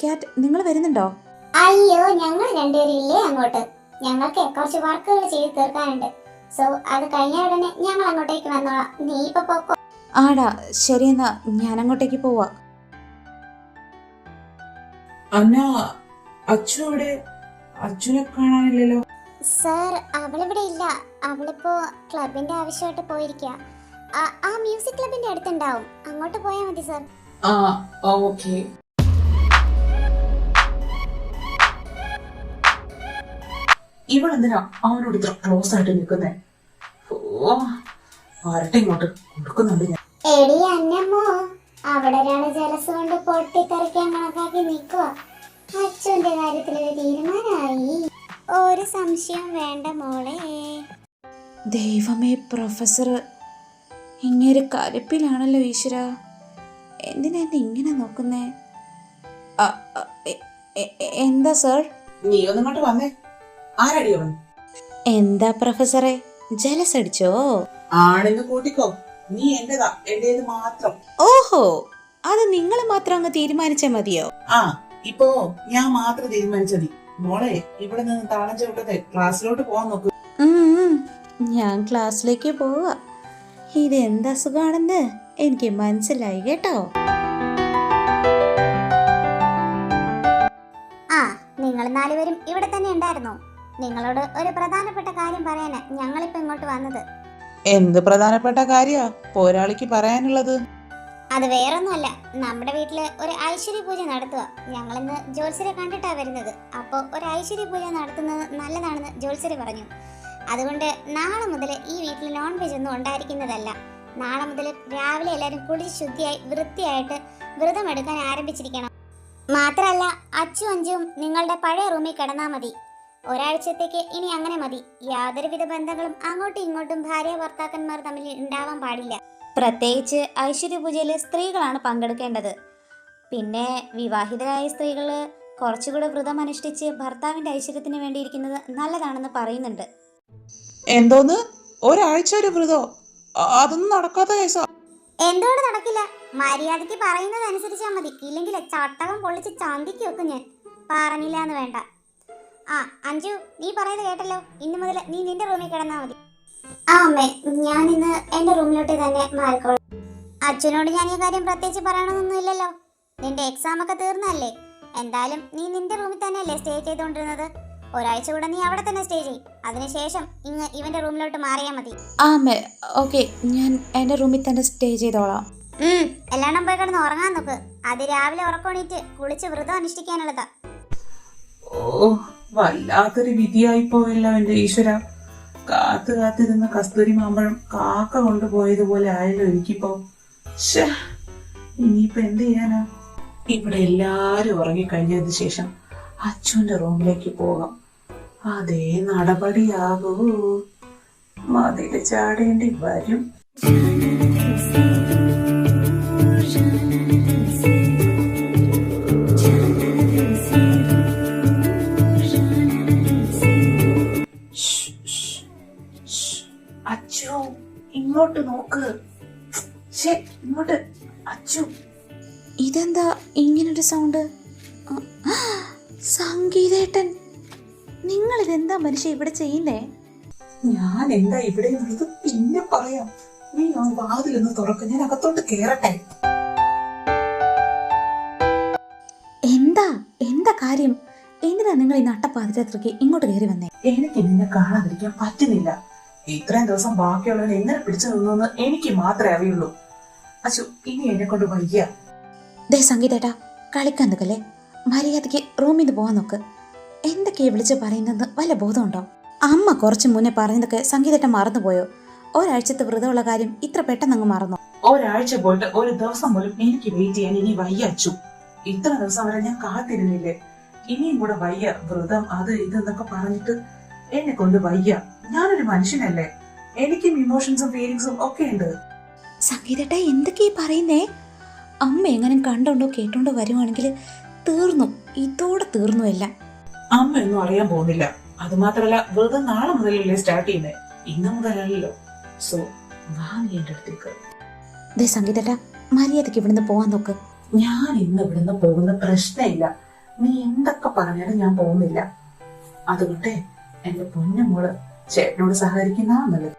ക്യാറ്റ്, നിങ്ങൾ വരുന്നുണ്ടോ? അയ്യോ, ഞങ്ങൾ രണ്ടുപേരും ഇല്ലേ അങ്ങോട്ട്. ഞങ്ങൾക്ക് കുറച്ച് വർക്കുകൾ ചെയ്ത് തീർക്കാനുണ്ട്. സോ അത് കഴിഞ്ഞ ഉടനെ ഞങ്ങൾ അങ്ങോട്ടേക്ക് വന്നോളാം. നീ ഇപ്പൊ പോക്കോ. ആടാ, ശരിയെന്നാ, ഞാൻ അങ്ങോട്ടേക്ക് പോവാ. അന്ന, അച്ചു എവിടെ? അച്ചുനെ കാണാനില്ലല്ലോ. സർ, അവളിവിടെ ഇല്ല. അവളിപ്പോ ക്ലബിന്റെ ആവശ്യമായിട്ട് പോയിരിക്കുക. ആ മ്യൂസിക് ക്ലബിന്റെ അടുത്തുണ്ടാവും. അങ്ങോട്ട് പോയാൽ മതി സർ. ആ, ഓക്കെ. ഇവളെന്തിനാ അവനോട് ഇത്ര ക്ലോസ് ആയിട്ട് നിൽക്കുന്നേ? ഓ, വരട്ടെ ഇങ്ങോട്ട്, കൊടുക്കുന്നുണ്ട് ഞാൻ. എടി അന്നമ്മോ, അവിടെ ഒരാള് ജലസ് കൊണ്ട് പൊട്ടിത്തെറിക്കാൻ കണക്കാക്കി നിൽക്കുക. അച്ഛന്റെ കാര്യത്തിൽ ഒരു തീരുമാനമായി. ഒരു സംശയം വേണ്ട മോളെ. ദൈവമേ, പ്രൊഫസർ ഇങ്ങനെ കലിപ്പിലാണല്ലോ ഈശ്വര. എന്തിനാ എന്നെ ഇങ്ങനെ നോക്കുന്നേ? എന്താ സർ? നീ ഒന്നും ഇങ്ങോട്ട് വന്നേ. ആരടി അവൻ? എന്താ പ്രൊഫസറെ, ജലസ് അടിച്ചോ? ആണെന്ന് കൂട്ടിക്കോ. നീ എന്റേതാ, എന്റേത് മാത്രം. ഓഹോ, അത് നിങ്ങൾ മാത്രം അങ്ങ് തീരുമാനിച്ചാൽ മതിയോ? ആ, ഇപ്പോ ഞാൻ മാത്രം തീരുമാനിച്ചതി. മോളെ, ഇവിടെ നിന്ന് താളം ചവിട്ടത്തെ ക്ലാസ്സിലോട്ട് പോവാൻ നോക്ക്. ഞാൻ ക്ലാസ്സിലേക്ക് പോവാ. ഇത് എന്താ സുഖാണെന്ന് എനിക്ക് മനസ്സിലായി കേട്ടോ. ആ, നിങ്ങൾ നാലുപേരും ഇവിടെ തന്നെ ഉണ്ടായിരുന്നോ? നിങ്ങളോട് ഒരു പ്രധാനപ്പെട്ട കാര്യം പറയാനാ ഞങ്ങളിപ്പോ ഇങ്ങോട്ട് വന്നത്. എന്ത് പ്രധാനപ്പെട്ട കാര്യാ പോരാളിക്ക് പറയാനുള്ളത്? അത് വേറൊന്നുമല്ല, നമ്മുടെ വീട്ടില് ഒരു ഐശ്വര്യ പൂജ നടത്തുക. ഞങ്ങളിന്ന് ജോത്സ്യരെ കണ്ടിട്ടാ വരുന്നത്. അപ്പോൾ ഒരു ഐശ്വര്യ പൂജ നടത്തുന്നത് നല്ലതാണെന്ന് ജോത്സ്യര് പറഞ്ഞു. അതുകൊണ്ട് നാളെ മുതൽ ഈ വീട്ടിൽ നോൺ വെജ് ഒന്നും ഉണ്ടായിരിക്കുന്നതല്ല. നാളെ മുതൽ രാവിലെ എല്ലാവരും കുളിച്ച് ശുദ്ധിയായി വൃത്തിയായിട്ട് വ്രതം എടുക്കാൻ ആരംഭിച്ചിരിക്കണം. മാത്രമല്ല, അച്ചും അഞ്ചും നിങ്ങളുടെ പഴയ റൂമിൽ കിടന്നാൽ മതി. ഒരാഴ്ചത്തേക്ക് ഇനി അങ്ങനെ മതി. യാതൊരുവിധ ബന്ധങ്ങളും അങ്ങോട്ടും ഇങ്ങോട്ടും ഭാര്യ ഭർത്താക്കന്മാർ തമ്മിൽ ഉണ്ടാവാൻ പാടില്ല. പ്രത്യേകിച്ച് ഐശ്വര്യ പൂജയിൽ സ്ത്രീകളാണ് പങ്കെടുക്കേണ്ടത്. പിന്നെ വിവാഹിതരായ സ്ത്രീകൾ കുറച്ചുകൂടെ വ്രതം അനുഷ്ഠിച്ച് ഭർത്താവിന്റെ ഐശ്വര്യത്തിന് വേണ്ടിയിരിക്കുന്നത് നല്ലതാണെന്ന് പറയുന്നുണ്ട്. എന്തോന്ന്, ഒരാഴ്ച ഒരു വ്രതോ? അതൊന്നും നടക്കാത്ത കേസാ. എന്തുകൊണ്ട് നടക്കില്ല? മര്യാദയ്ക്ക് പറയുന്നത് അനുസരിച്ചാൽ മതി. ഇല്ലെങ്കിൽ ചട്ടകം പൊള്ളിച്ച് ചന്തിക്ക് വെക്കും ഞാൻ. പറഞ്ഞില്ല എന്ന് വേണ്ട. ആ അഞ്ജു, നീ പറയുന്നത് കേട്ടല്ലോ. ഇന്നു മുതൽ നീ നിന്റെ റൂമിൽ കിടന്നാൽ മതി. ആ അമ്മേ, ഞാൻ ഇന്ന് എന്റെ റൂമിലോട്ട് തന്നെ മാറിക്കോളാം. അച്ഛനോട് ഞാൻ ഈ കാര്യം പ്രത്യേകിച്ച് പറയണമെന്നൊന്നും ഇല്ലല്ലോ. നിന്റെ എക്സാം ഒക്കെ തീർന്നല്ലേ? എന്തായാലും നീ നിന്റെ റൂമിൽ തന്നെയല്ലേ സ്റ്റേ ചെയ്തുകൊണ്ടിരുന്നത്. ഒരാഴ്ച കൂടെ നീ അവിടെ തന്നെ സ്റ്റേ ചെയ്യും. അതിനുശേഷം ഇവന്റെ റൂമിലോട്ട് മാറിയാൽ മതി. ഓക്കെ, ഞാൻ എന്റെ റൂമിൽ തന്നെ സ്റ്റേ ചെയ്തോളാം. എല്ലാണ്ണം പോയി കിടന്ന് ഉറങ്ങാൻ നോക്ക്. അത് രാവിലെ ഉറക്കണീറ്റ് കുളിച്ച് വ്രതം അനുഷ്ഠിക്കാനുള്ളതാ. ഓ, വല്ലാത്തൊരു വിധിയായി പോയല്ലോ എന്റെ ഈശ്വര. കാത്തു കാത്തിരുന്ന കസ്തൂരി മാമ്പഴം കാക്ക കൊണ്ടുപോയതുപോലെ ആയല്ലോ എനിക്കിപ്പോ. ഇനിയിപ്പോ എന്ത് ചെയ്യാനാ? ഇവിടെ എല്ലാരും ഉറങ്ങിക്കഴിഞ്ഞതിന് ശേഷം അച്ഛന്റെ റൂമിലേക്ക് പോകാം. അതേ നടപടിയാകൂ. മതില് ചാടേണ്ടി വരും. അച്ചു, ഇങ്ങോട്ട് നോക്ക്. ഇങ്ങോട്ട് അച്ചു. ഇതെന്താ ഇങ്ങനൊരു സൗണ്ട്? സംഗീതേട്ടൻ, നിങ്ങൾ ഇതെന്താ മനുഷ്യ ഇവിടെ ചെയ്യുന്നേ? ഞാൻ എന്താ ഇവിടെ എന്നുള്ളത് പിന്നെ പറയാം. നീ ആ വാതിലൊന്ന് തുറക്ക, ഞാൻ അകത്തോട്ട് കേറട്ടെ. എന്താ കാര്യം? എന്തിനാ നിങ്ങൾ ഈ നട്ടപ്പാതിരാത്രിക്ക് ഇങ്ങോട്ട് കയറി വന്നേ? എനിക്ക് നിന്നെ കാണാതിരിക്കാൻ പറ്റുന്നില്ല. ഇത്രയും ദിവസം ബാക്കിയുള്ളവരെ എങ്ങനെ പിടിച്ചു നിന്നെന്ന് എനിക്ക് മാത്രമേ അറിയുള്ളൂ. അച്ചു, ഇനി എന്നെ കൊണ്ട് വയ്യ. ദേ സംഗീതേട്ടാ, കളിക്കാൻ നിൽക്കല്ലേ. മര്യാദയ്ക്ക് റൂമിൽ നിന്ന് പോകാൻ നോക്ക്. എന്തൊക്കെയാ വിളിച്ച് പറയുന്നത് വല്ല ബോധമുണ്ടോ? അമ്മ കുറച്ച് മുന്നേ പറഞ്ഞതൊക്കെ സംഗീതേട്ടൻ മറന്നുപോയോ? ഒരാഴ്ചത്തെ വ്രതമുള്ള കാര്യം ഇത്ര പെട്ടെന്ന് അങ്ങ് മറന്നോ? ഒരാഴ്ച പോയിട്ട് ഒരു ദിവസം പോലും എനിക്ക് വെയിറ്റ് ചെയ്യാൻ ഇനി വയ്യ അച്ചു. ഇത്ര ദിവസം വരെ ഞാൻ കാത്തിരുന്നില്ലേ. ഇനിയും കൂടെ വയ്യ. വ്രതം അത് ഇതെന്നൊക്കെ പറഞ്ഞിട്ട് എന്നെ കൊണ്ട് വയ്യ. ഞാനൊരു മനുഷ്യനല്ലേ, എനിക്കും ഇമോഷൻസും ഫീലിങ്സും ഒക്കെ ഉണ്ട്. സംഗീതേട്ടാ എന്തൊക്കെയാ പറയുന്നേ? അമ്മ എങ്ങനെ കണ്ടോണ്ടോ കേട്ടോണ്ടോ വരുവാണെങ്കിൽ തീർന്നു, ഇതോടെ തീർന്നു എല്ലാം. അമ്മ ഒന്നും അറിയാൻ പോകുന്നില്ല. അത് മാത്രല്ല, വെറുതെ നാളെ മുതലല്ലേ സ്റ്റാർട്ട് ചെയ്യുന്നേ, ഇന്ന് മുതലല്ലോ. സോ വാ നീ എന്റെ അടുത്തേക്ക്. ദേ സംഗീതേട്ടാ, മര്യാദക്ക് ഇവിടുന്ന് പോവാൻ നോക്ക്. ഞാൻ ഇന്ന് ഇവിടുന്ന് പോകുന്ന പ്രശ്നമില്ല. നീ എന്തൊക്കെ പറഞ്ഞാലും ഞാൻ പോകുന്നില്ല. അതുകൊണ്ട് എന്റെ പൊന്നുമോള് ചേട്ടനോട് സഹകരിക്കുന്ന നല്ലത്.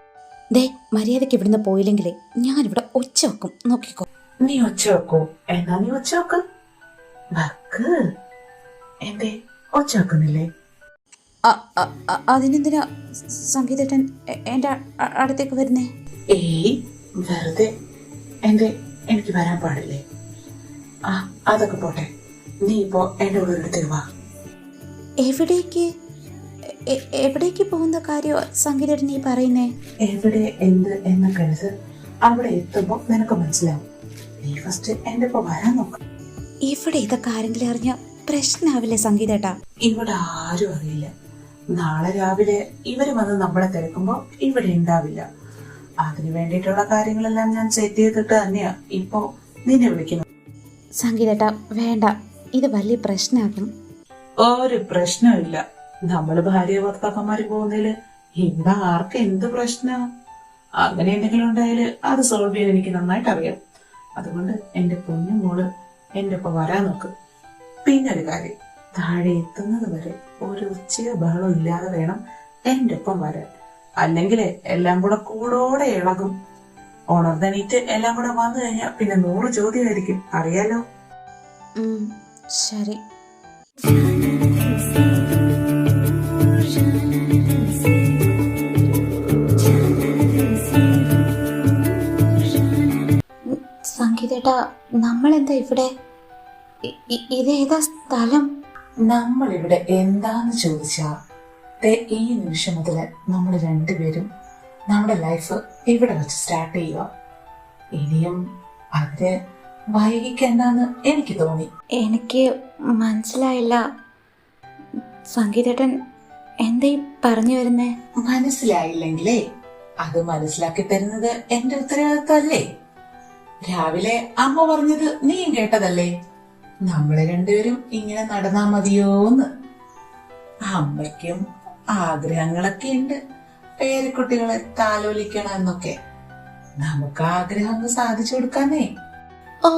ദേ മര്യാദക്ക് ഇവിടുന്ന് പോയില്ലെങ്കിലേ ഞാനിവിടെ ഒച്ച വെക്കും, നോക്കിക്കോ. നീ ഒച്ച വെക്കോ? എന്നാ നീ ഒച്ച വെക്ക്. വക്ക്. എന്തേ ഒച്ച വെക്കുന്നില്ലേ? അതിനെന്തിനാ സംഗീതേട്ടൻ എന്റെ അടുത്തേക്ക് വരുന്നേ? ഏയ് വെറുതെ. എന്തേ എനിക്ക് വരാൻ പാടില്ലേ? ആ അതൊക്കെ പോട്ടെ, നീ ഇപ്പോ എന്റെ കൂടെ അടുത്തേക്ക് വാ. എവിടേക്ക്? എവിടേക്ക് പോകുന്ന കാര്യോ സംഗീതേട്ടൻ നീ പറയുന്നേ? എവിടെ എന്ത് എന്നൊക്കെ അവിടെ എത്തുമ്പോ നിനക്ക് മനസ്സിലാവും. നീ ഫസ്റ്റ് എന്റെ ഒപ്പം വരാൻ നോക്ക. ഇവിടെ ഇതൊക്കെ ആരെങ്കിലും അറിഞ്ഞ പ്രശ്നാവില്ലേ സംഗീതേട്ടാ? ഇവിടെ ആരും അറിയില്ല. നാളെ രാവിലെ ഇവര് വന്ന് നമ്മളെ തിരക്കുമ്പോ ഇവിടെ ഉണ്ടാവില്ല. അതിനു വേണ്ടിയിട്ടുള്ള കാര്യങ്ങളെല്ലാം ഞാൻ സെറ്റ് ചെയ്തിട്ട് തന്നെയാ ഇപ്പോ നിന്നെ വിളിക്കുന്നു. സംഗീതേട്ടാ വേണ്ട, ഇത് വലിയ പ്രശ്നമാകും. ഒരു പ്രശ്നമില്ല. നമ്മള് ഭാര്യ ഭർത്താക്കന്മാര് പോകുന്നതില് ഇവിടെ ആർക്ക് എന്ത് പ്രശ്നം? അങ്ങനെ എന്തെങ്കിലും ഉണ്ടായാല് അത് സോൾവ് ചെയ്യാൻ എനിക്ക് നന്നായിട്ട് അറിയാം. അതുകൊണ്ട് എന്റെ പൊന്നു മോള് എന്റെ ഒപ്പം വരാൻ നോക്ക്. പിന്നെ ഒരു കാര്യം, താഴെ എത്തുന്നത് വരെ ഒരു ഉച്ചയോ ബഹളോ ഇല്ലാതെ വേണം എന്റെ ഒപ്പം വരാൻ. അല്ലെങ്കിൽ എല്ലാം കൂടെ കൂടോടെ ഇളകും. ഉണർന്നെണീറ്റ് എല്ലാം കൂടെ വന്നു കഴിഞ്ഞാൽ പിന്നെ 100 ചോദ്യമായിരിക്കും, അറിയാലോ. ശരി. സംഗീതേട്ടാ, നമ്മളെന്താ ഇവിടെ? ഇതേതാ സ്ഥലം? നമ്മളിവിടെ എന്താന്ന് ചോദിച്ചാ ഈ നിമിഷം മുതല് നമ്മൾ രണ്ടുപേരും നമ്മുടെ ലൈഫ് ഇവിടെ വെച്ച് സ്റ്റാർട്ട് ചെയ്യുക. ഇനിയും അതിന് വൈകിക്കണ്ടെന്ന് എനിക്ക് തോന്നി. എനിക്ക് മനസ്സിലായില്ല സംഗീതേട്ടൻ എന്താ പറഞ്ഞു വരുന്നേ? മനസ്സിലായില്ലെങ്കിലേ അത് മനസ്സിലാക്കി തരുന്നത് എന്റെ ഉത്തരവാദിത്തമല്ലേ? രാവിലെ അമ്മ പറഞ്ഞത് നീയും കേട്ടതല്ലേ? നമ്മള് രണ്ടുപേരും ഇങ്ങനെ നടന്നാ മതിയോന്ന്. അമ്മയ്ക്കും ആഗ്രഹങ്ങളൊക്കെ ഉണ്ട്, പേരക്കുട്ടികളെ താലോലിക്കണം എന്നൊക്കെ. നമുക്ക് ആഗ്രഹം ഒന്ന് സാധിച്ചു കൊടുക്കാനേ. ഓ,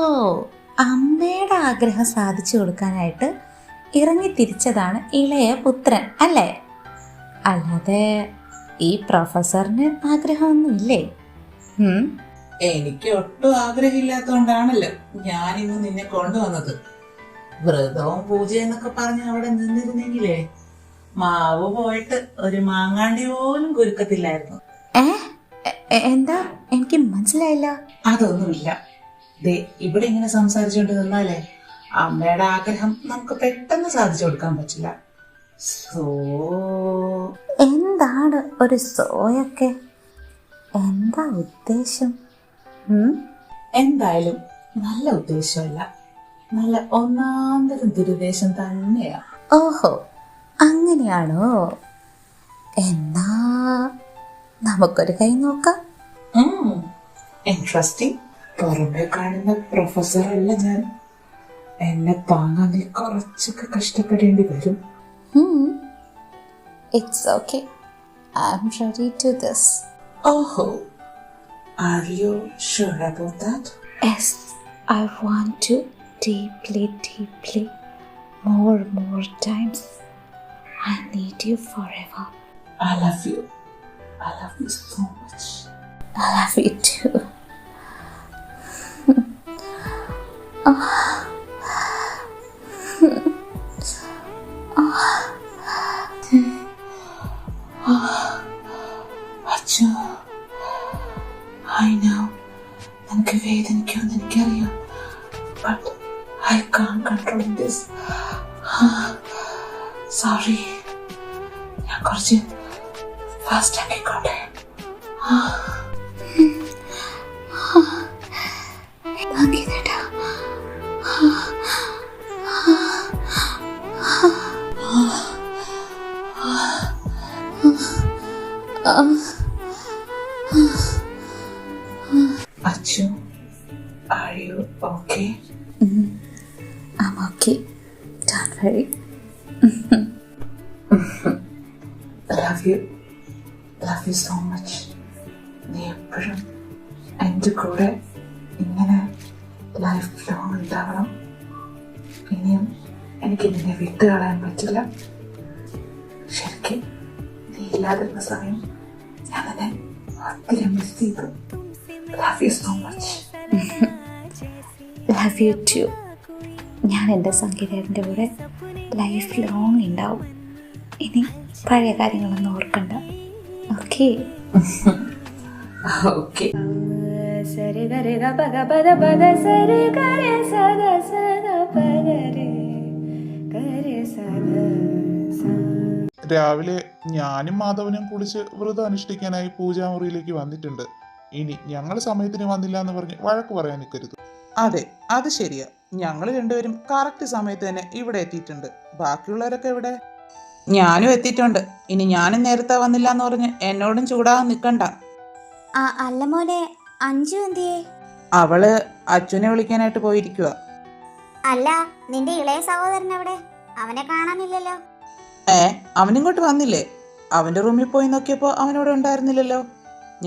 അമ്മയുടെ ആഗ്രഹം സാധിച്ചു കൊടുക്കാനായിട്ട് ഇറങ്ങി തിരിച്ചതാണ് ഇളയ പുത്രൻ അല്ലേ? അല്ലാതെ ഈ പ്രൊഫസറിന് ആഗ്രഹമൊന്നുമില്ലേ? എനിക്ക് ഒട്ടും ആഗ്രഹമില്ലാത്തോണ്ടാണല്ലോ ഞാനിന്ന് നിന്നെ കൊണ്ടുവന്നത്. വ്രതവും പൂജ എന്നൊക്കെ പറഞ്ഞ് അവിടെ നിന്നിരുന്നെങ്കിലേ മാവ് പോയിട്ട് ഒരു മാങ്ങാണ്ടി പോലും കുരുക്കത്തില്ലായിരുന്നു. എന്താ? എനിക്ക് മനസ്സിലായില്ല. അതൊന്നുമില്ല. ദേ ഇവിടെ ഇങ്ങനെ സംസാരിച്ചുകൊണ്ട് നിന്നാലേ അമ്മയുടെ ആഗ്രഹം നമുക്ക് പെട്ടെന്ന് സാധിച്ചു കൊടുക്കാൻ പറ്റില്ല. സോ എന്താണ് ഒരു സോയൊക്കെ? എന്താ ഉദ്ദേശം? എന്തായാലും നല്ല ഉദ്ദേശമല്ല, നല്ല ഒന്നാന്തരം ദുരുദ്ദേശം തന്നെയാ. ഓഹോ, അങ്ങനെയാണോ? എന്നാ നമുക്കൊരു കൈ നോക്കാം. ഇൻട്രസ്റ്റിംഗ്. പുറമെ കാണുന്ന പ്രൊഫസർ അല്ല ഞാൻ. എന്നെ താങ്ങാൻ നീ കുറച്ചൊക്കെ കഷ്ടപ്പെടേണ്ടി വരും. It's okay, I am ready to this. ഓഹോ, are you sure about that? Yes, I want to deeply, deeply, more times. I need you forever. I love you. I love you so much. I love you too. അച്ഛോ, I know നിനക്ക് വേദനിക്കുമെന്ന് എനിക്കറിയാം. But I can't control this. Sorry. ഞാൻ കുറച്ച് fast ആക്കിക്കോട്ടെ. സംഗീതേട്ടാ, അച്ഛൻ okay? I'm okay. Don't worry. Love you so much. നീ എപ്പോഴും എൻ്റെ കൂടെ ഇങ്ങനെ ലൈഫ് ലോങ് ഉണ്ടാവണം. ഇനിയും എനിക്ക് നിന്നെ വിട്ട് കളയാൻ പറ്റില്ല. ശരിക്കും നീ ഇല്ലാതിരുന്ന സമയം ഞാൻ നിന്നെ ഒത്തിരി മിസ് ചെയ്തു. Love you so much. Love you too. ഞാൻ എൻ്റെ സംഗീതത്തിൻ്റെ കൂടെ ലൈഫ് ലോങ് ഉണ്ടാവും. ഇനി പഴയ കാര്യങ്ങളൊന്നും ഓർക്കണ്ട. ഓക്കെ? ഓക്കെ. സരി ഗരി ഗ പ ഗ പ ദ പ ദ സരി ഗരി സ ദ സ ദ പ ഗ രി ഗരി സ ദ സ. രാവിലെ ഞാനും മാധവനും കുളിച്ച് വ്രതം അനുഷ്ഠിക്കാനായി പൂജാമുറിയിലേക്ക് വന്നിട്ടുണ്ട്. ഇനി ഞങ്ങൾ സമയത്തിന് വന്നില്ല എന്ന് പറഞ്ഞ് വഴക്ക് പറയാൻ നിൽക്കരുത്. അതെ, അത് ശരിയാ. ഞങ്ങൾ രണ്ടുപേരും കറക്റ്റ് സമയത്ത് തന്നെ ഇവിടെ എത്തിയിട്ടുണ്ട്. ബാക്കിയുള്ളവരൊക്കെ എവിടെ? ഞാനും എത്തിയിട്ടുണ്ട്. ഇനി ഞാനും നേരത്തെ വന്നില്ല എന്ന് പറഞ്ഞ് എന്നോടും ചൂടാകാൻ നിൽക്കണ്ട. അല്ല മോനെ, അഞ്ജു എന്തിയേ? അവള് അച്ഛനെ വിളിക്കാനായിട്ട് പോയിരിക്കുക. അല്ല, നിന്റെ ഇളയ സഹോദരൻ എവിടെ? അവനെ കാണാനില്ലല്ലോ. അവനിങ്ങോട്ട് വന്നില്ലേ? അവന്റെ റൂമിൽ പോയി നോക്കിയപ്പോ അവനവിടെ ഉണ്ടായിരുന്നില്ലല്ലോ.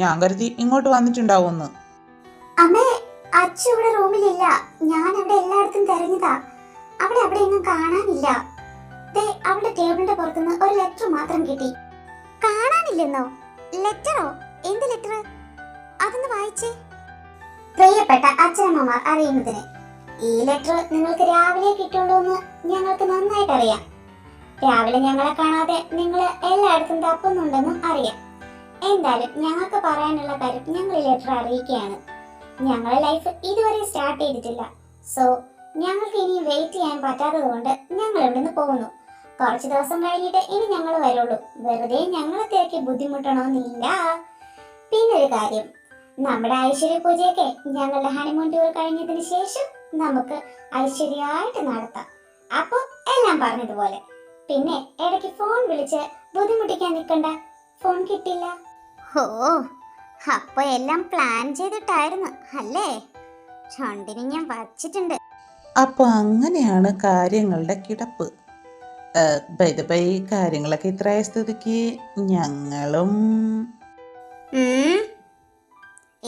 ഞാൻ കരുതി ഇങ്ങോട്ട് വന്നിട്ടുണ്ടാവുമെന്ന്. അമ്മേ, അച്ഛൻ ഇവിടെ റൂമിലില്ല. ഞാൻ അവിടെ എല്ലായിടത്തും തെരഞ്ഞതാ. അവിടെ എങ്ങും കാണാനില്ല. ദേ, അവിടെ ടേബിളിന്റെ പുറത്തുനിന്ന് ഒരു ലെറ്റർ മാത്രം കിട്ടി. കാണാനില്ലെന്നോ? ലെറ്ററോ? എന്ത് ലെറ്റർ? അതൊന്ന് വായിച്ചേ. പ്രിയപ്പെട്ട അച്ഛനമ്മമാർ അറിയുന്നതിന്, ഈ ലെറ്റർ നിങ്ങൾക്ക് രാവിലെ കിട്ടുള്ളൂ എന്ന് ഞങ്ങൾക്ക് നന്നായിട്ട് അറിയാം. രാവിലെ ഞങ്ങളെ കാണാതെ നിങ്ങൾ എല്ലായിടത്തും തപ്പുന്നുണ്ടെന്നും അറിയാം. എന്തായാലും ഞങ്ങൾക്ക് പറയാനുള്ള കാര്യം ഞങ്ങൾ ഈ ലെറ്റർ അറിയിക്കുകയാണ്. ഞങ്ങളുടെ ലൈഫ് ഇതുവരെ സ്റ്റാർട്ട് ചെയ്തിട്ടില്ല. സോ ഞങ്ങൾക്ക് ഇനി വെയിറ്റ് ചെയ്യാൻ പറ്റാത്തത് കൊണ്ട് ഞങ്ങൾ ഇവിടുന്ന് പോകുന്നു. കുറച്ച് ദിവസം കഴിഞ്ഞിട്ട് ഇനി ഞങ്ങൾ വരുള്ളൂ. വെറുതെ ഞങ്ങളെ തിരക്കി ബുദ്ധിമുട്ടണമെന്നില്ല. പിന്നെ ഒരു കാര്യം, നമ്മുടെ ഐശ്വര്യ പൂജയൊക്കെ ഞങ്ങളുടെ ഹണിമൂൺ ടൂർ കഴിഞ്ഞതിന് ശേഷം നമുക്ക് ഐശ്വര്യമായിട്ട് നടത്താം. അപ്പൊ എല്ലാം പറഞ്ഞതുപോലെ. പിന്നെ ഇടയ്ക്ക് ഫോൺ വിളിച്ച് ബുദ്ധിമുട്ടിക്കാൻ നിൽക്കണ്ട. ഫോൺ കിട്ടില്ല. ഓ, അപ്പൊ എല്ലാം പ്ലാൻ ചെയ്തിട്ടായിരുന്നു അല്ലേ? രണ്ടിനും ഞാൻ വച്ചിട്ടുണ്ട്. അപ്പൊ അങ്ങനെയാണ് കാര്യങ്ങളുടെ കിടപ്പ്. കാര്യങ്ങളൊക്കെ ഇത്രയായ സ്ഥിതിക്ക് ഞങ്ങളും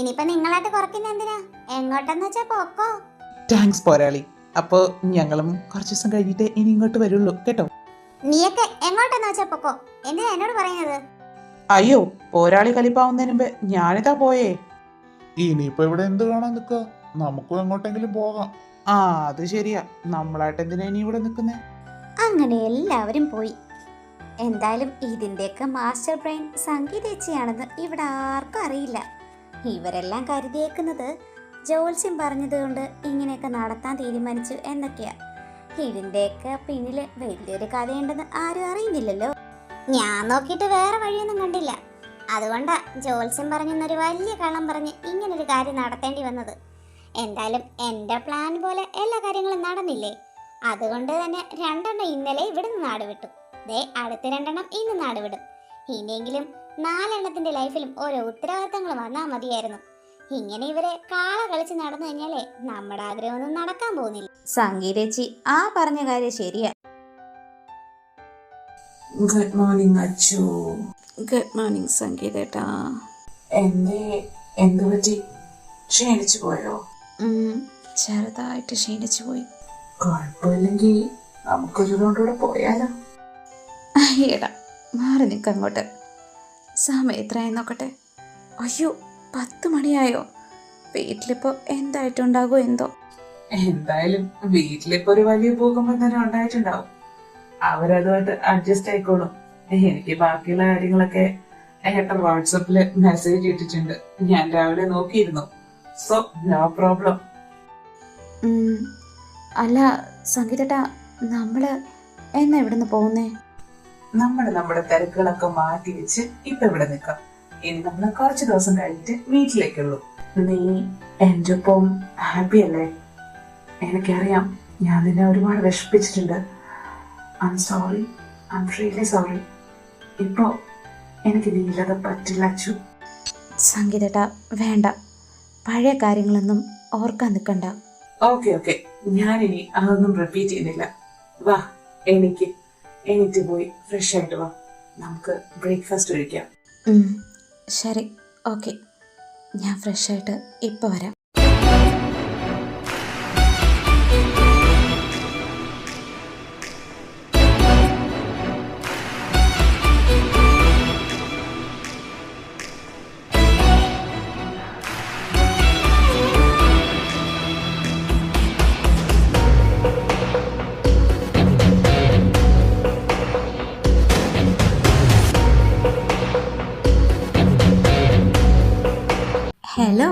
ഇനിയിപ്പൊ നിങ്ങളായിട്ട് കുറയ്ക്കുന്ന എന്തിനാ? എങ്ങോട്ടെന്ന് വെച്ചാ പോക്കോ. താങ്ക്സ് പോരാളി. അപ്പൊ ഞങ്ങളും കുറച്ച് ദിവസം കഴിഞ്ഞിട്ട് ഇനി ഇങ്ങോട്ട് വരുള്ളൂ കേട്ടോ. നീയൊക്കെ എങ്ങോട്ടെന്ന് വെച്ചാ പോക്കോ. എന്തിനാ എന്നോട് പറയുന്നത്? അയ്യോ, പോരാളി കലിപ്പാവുന്നതിന് മുമ്പ് ഞാനിതാ പോയേ. ഇനിയിപ്പോ ഇവിടെ എന്ത് കാണാൻ നിൽക്കുക? നമുക്കും എങ്ങോട്ടെങ്കിലും പോകാം. അത് ശരിയാ. നമ്മളായിട്ട് എന്തിനാ ഇനി ഇവിടെ നിൽക്കുന്നേ? അങ്ങനെ എല്ലാവരും പോയി. എന്തായാലും ഇതിന്റെയൊക്കെ മാസ്റ്റർ ബ്രെയിൻ സംഗീതേച്ചിയാണെന്ന് ഇവിടെ ആർക്കും അറിയില്ല. ഇവരെല്ലാം കരുതിയേക്കുന്നത് ജോത്സ്യം പറഞ്ഞതുകൊണ്ട് ഇങ്ങനെയൊക്കെ നടത്താൻ തീരുമാനിച്ചു എന്നൊക്കെയാ. ഇതിന്റെയൊക്കെ പിന്നില് വലിയൊരു കഥയുണ്ടെന്ന് ആരും അറിയുന്നില്ലല്ലോ. ഞാൻ നോക്കിയിട്ട് വേറെ വഴിയൊന്നും കണ്ടില്ല. അതുകൊണ്ടാ ജോത്സ്യം പറഞ്ഞെന്നൊരു വലിയ കള്ളം പറഞ്ഞ് ഇങ്ങനൊരു കാര്യം നടത്തേണ്ടി വന്നത്. എന്തായാലും എൻ്റെ പ്ലാൻ പോലെ എല്ലാ കാര്യങ്ങളും നടന്നില്ലേ? അതുകൊണ്ട് തന്നെ 2 ഇന്നലെ ഇവിടുന്ന് നാട് വിട്ടു. ദേ, അടുത്ത 2 ഇന്ന് നാട് വിടും. ഇനിയെങ്കിലും 4 ലൈഫിലും ഓരോ ഉത്തരവാദിത്തങ്ങൾ വന്നാൽ മതിയായിരുന്നു. ഇങ്ങനെ ഇവരെ കാള കളിച്ച് നടന്നു കഴിഞ്ഞാലേ നമ്മുടെ ആഗ്രഹമൊന്നും നടക്കാൻ പോകുന്നില്ല. സംഗീതേച്ചി ആ പറഞ്ഞ കാര്യം ശരിയാ. Good morning Achu. Good morning സംഗീതേട്ടാ. എന്ത് പറ്റി? ക്ഷീണിച്ചു പോയോ? ചെറുതായിട്ട് ക്ഷീണിച്ചു പോയി. കുഴപ്പമില്ലെങ്കിൽ നമുക്കൊരു റൗണ്ടൂടെ പോയാലോ? എടാ, മാറി നിൽക്കങ്ങോട്ട്. സമയം എത്രയായി നോക്കട്ടെ. അയ്യോ, 10 മണിയായോ? വീട്ടിലിപ്പോ എന്തായിട്ടുണ്ടാകുമോ എന്തോ. എന്തായാലും വീട്ടിലിപ്പോ ഒരു വലിയ ഭൂകമ്പം തന്നെ ഉണ്ടായിട്ടുണ്ടാവും. അവരതുമായിട്ട് അഡ്ജസ്റ്റ് ആയിക്കോളും. എനിക്ക് ബാക്കിയുള്ള കാര്യങ്ങളൊക്കെ ഏട്ടൻ വാട്സപ്പില് മെസ്സേജ് ഇട്ടിട്ടുണ്ട്. ഞാൻ രാവിലെ നോക്കിയിരുന്നു. So no problem. അല്ല സംഗീതേട്ടാ, നമ്മള് എന്നാ ഇവിടുന്ന് പോകുന്നേ? നമ്മുടെ തിരക്കുകളൊക്കെ മാറ്റി വെച്ച് ഇപ്പൊ ഇവിടെ നിൽക്കാം. ഇനി നമ്മൾ കുറച്ച് ദിവസം കഴിഞ്ഞിട്ട് വീട്ടിലേക്കുള്ളൂ. നീ എൻ്റെ ഒപ്പം ഹാപ്പി അല്ലേ? എനിക്കറിയാം ഞാൻ നിന്നെ ഒരുപാട് വിഷമിപ്പിച്ചിട്ടുണ്ട്. I'm sorry, I'm really sorry. ഇപ്പോ എനിക്ക് നീ ഇല്ലാതെ പറ്റില്ല അച്ചു. സംഗീതേട്ടാ വേണ്ട, പഴയ കാര്യങ്ങളൊന്നും ഓർക്കാൻ നിൽക്കണ്ട. ഓക്കെ ഞാനിനി അതൊന്നും റിപ്പീറ്റ് ചെയ്യുന്നില്ല. വാ, എണീറ്റ് പോയി ഫ്രഷ് ആയിട്ട് വാ, നമുക്ക് ബ്രേക്ക്ഫാസ്റ്റ് കഴിക്കാം. ശരി, ഓക്കെ, ഞാൻ ഫ്രഷായിട്ട് ഇപ്പം വരാം. ഹലോ,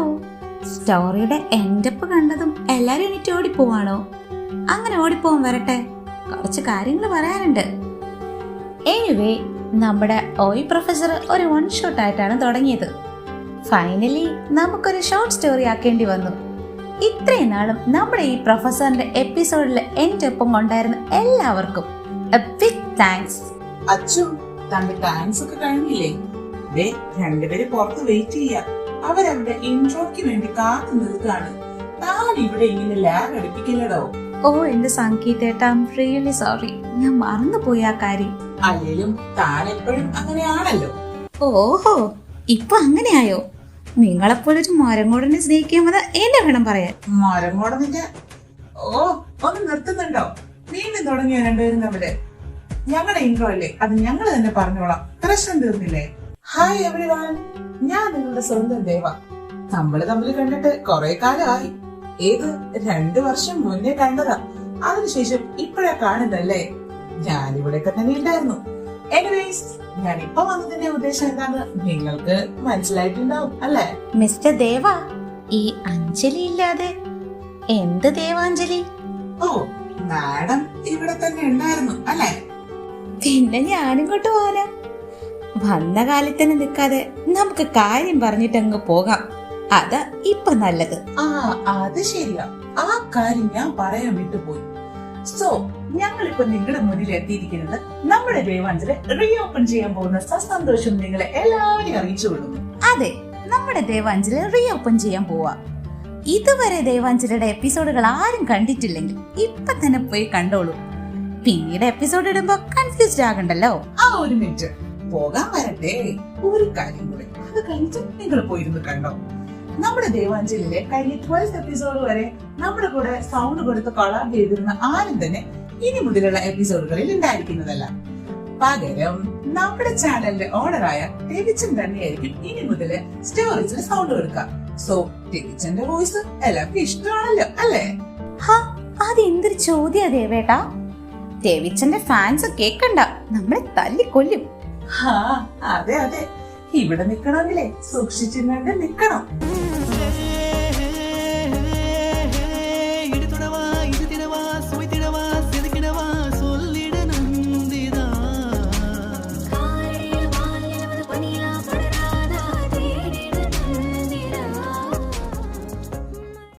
സ്റ്റോറിയുടെ എൻഡപ്പ് കണ്ടതും എല്ലാരും എനിക്ക് ഓടിപ്പോവാണോ? അങ്ങനെ ഓടിപ്പോവാൻ വരട്ടെ, കുറച്ച് കാര്യങ്ങൾ പറയാനുണ്ട്. എനിവേ, നമ്മുടെ ഓയ് പ്രൊഫസർ ഒരു വൺ ഷോട്ട് ആയിട്ടാണ് തുടങ്ങിയത്. ഫൈനലി നമുക്കൊരു ഷോർട്ട് സ്റ്റോറി ആക്കേണ്ടി വന്നു. ഇത്രയും നാളും നമ്മുടെ ഈ പ്രൊഫസറിന്റെ എപ്പിസോഡിൽ എൻ്റെ ഒപ്പം കൊണ്ടായിരുന്ന എല്ലാവർക്കും a big thanks. അച്ചു, തന്റെ താങ്ക്സ് ഒക്കെ കഴിഞ്ഞില്ലേ? രണ്ടുപേര് പുറത്ത് വെയിറ്റ് ചെയ്യാം. അവരവരുടെ ഇൻട്രോയ്ക്ക് വേണ്ടി കാത്തു നിൽക്കാണ്. താൻ ഇവിടെ ഇങ്ങനെ ലാഗ് അടിപ്പിക്കില്ലടോ. ഓ എന്റെ സംഗീതേട്ടാ, ഐ ആം റിയലി സോറി, ഞാൻ മറന്നുപോയി ആ കാര്യം. അല്ലേലും താൻ എപ്പോഴും അങ്ങനെയാണല്ലോ. ഓഹോ, ഇപ്പൊ അങ്ങനെയായോ? നിങ്ങളെപ്പോലൊരു മരങ്ങോടനെ സ്നേഹിക്കാമത് എന്നെ വേണം പറയാൻ. മരങ്ങോടനിന്റെ ഒന്ന് നിർത്തുന്നുണ്ടോ? വീണ്ടും തുടങ്ങിയ രണ്ടുപേരും തമ്മില്. ഞങ്ങളുടെ ഇൻട്രോ അല്ലേ, അത് ഞങ്ങൾ തന്നെ പറഞ്ഞോളാം. പ്രശ്നം തീർന്നില്ലേ? ഹായ് എവരിവൺ, ഞാൻ നിങ്ങളുടെ സ്വന്തം ദേവ. നമ്മള് തമ്മിൽ കണ്ടിട്ട് കുറെ കാലമായി. 2 വർഷം മുന്നേ കണ്ടതാ. അതിനുശേഷം ഇപ്പോഴാ കാണുന്നല്ലേ. ഞാനിവിടെയൊക്കെ തന്നെ ഉണ്ടായിരുന്നു. എനിവേസ്, ഞാൻ ഇപ്പൊ വന്നതിന്റെ ഉദ്ദേശം എന്താന്ന് നിങ്ങൾക്ക് മനസ്സിലായിട്ടുണ്ടാവും അല്ലേ? മിസ്റ്റർ ദേവ, ഈ അഞ്ജലി ഇല്ലാതെ എന്ത് ദേവാഞ്ജലി? ഓ, മാഡം ഇവിടെ തന്നെ ഉണ്ടായിരുന്നു അല്ലേ? പിന്നെ ഞാനിങ്ങോട്ട് പോകാനാ. വന്ന കാലത്തിന് നിൽക്കാതെ നമുക്ക് കാര്യം പറഞ്ഞിട്ടങ്ങ് പോകാം. അതാ ഇപ്പൊ നല്ലത്. അത് ശരിയാ, ആ കാര്യം ഞാൻ പറയാൻ വിട്ടുപോയി. സോ ഞങ്ങളിപ്പോ നിങ്ങളുടെ മുന്നിൽ എത്തിയിരിക്കുന്നത് നമ്മുടെ ദേവാഞ്ജലി റീ ഓപ്പൺ ചെയ്യാൻ പോകുന്ന സന്തോഷം നിങ്ങളെ എല്ലാവരെയും അറിയിച്ചു വിടുന്നു. അതെ, നമ്മുടെ ദേവാഞ്ജലി റീ ഓപ്പൺ ചെയ്യാൻ പോവാ. ഇതുവരെ ദേവാഞ്ജലിയുടെ എപ്പിസോഡുകൾ ആരും കണ്ടിട്ടില്ലെങ്കിൽ ഇപ്പൊ തന്നെ പോയി കണ്ടോളൂ. പിന്നീട് എപ്പിസോഡ് ഇടുമ്പോ കൺഫ്യൂസ്ഡ് ആകണ്ടല്ലോ. ഒരു മിനിറ്റ്, പോകാൻ വരട്ടെ. ഒരു കാര്യം കൂടെ, അത് കഴിഞ്ഞിട്ട് നിങ്ങൾ പോയിരുന്നു കണ്ടോ. നമ്മുടെ ദേവാഞ്ജലിയിലെ കഴിഞ്ഞ 12th എപ്പിസോഡ് വരെ നമ്മുടെ കൂടെ സൗണ്ട് കൊടുത്ത് കളർ ചെയ്തിരുന്ന ആരും തന്നെ ഇനി മുതലുള്ള എപ്പിസോഡുകളിൽ ഉണ്ടായിരിക്കുന്നതല്ല. പകരം നമ്മുടെ ചാനലിന്റെ ഓണറായ ടെവിച്ചൻ തന്നെയായിരിക്കും ഇനി മുതല് സ്റ്റോറീസിൽ സൗണ്ട് കൊടുക്കുക. സോ ടെവിച്ചന്റെ വോയിസ് എല്ലാവർക്കും ഇഷ്ടമാണല്ലോ അല്ലേ? അതെന്തൊരു ചോദ്യാ ദേവേട്ടാ. ടെവിച്ചന്റെ ഫാൻസ് കേക്കണ്ട, നമ്മളെ തല്ലിക്കൊല്ലും. അതെ, ഇവിടെ നിക്കണമെങ്കിലേ സൂക്ഷിച്ചിരുന്നു നിക്കണം.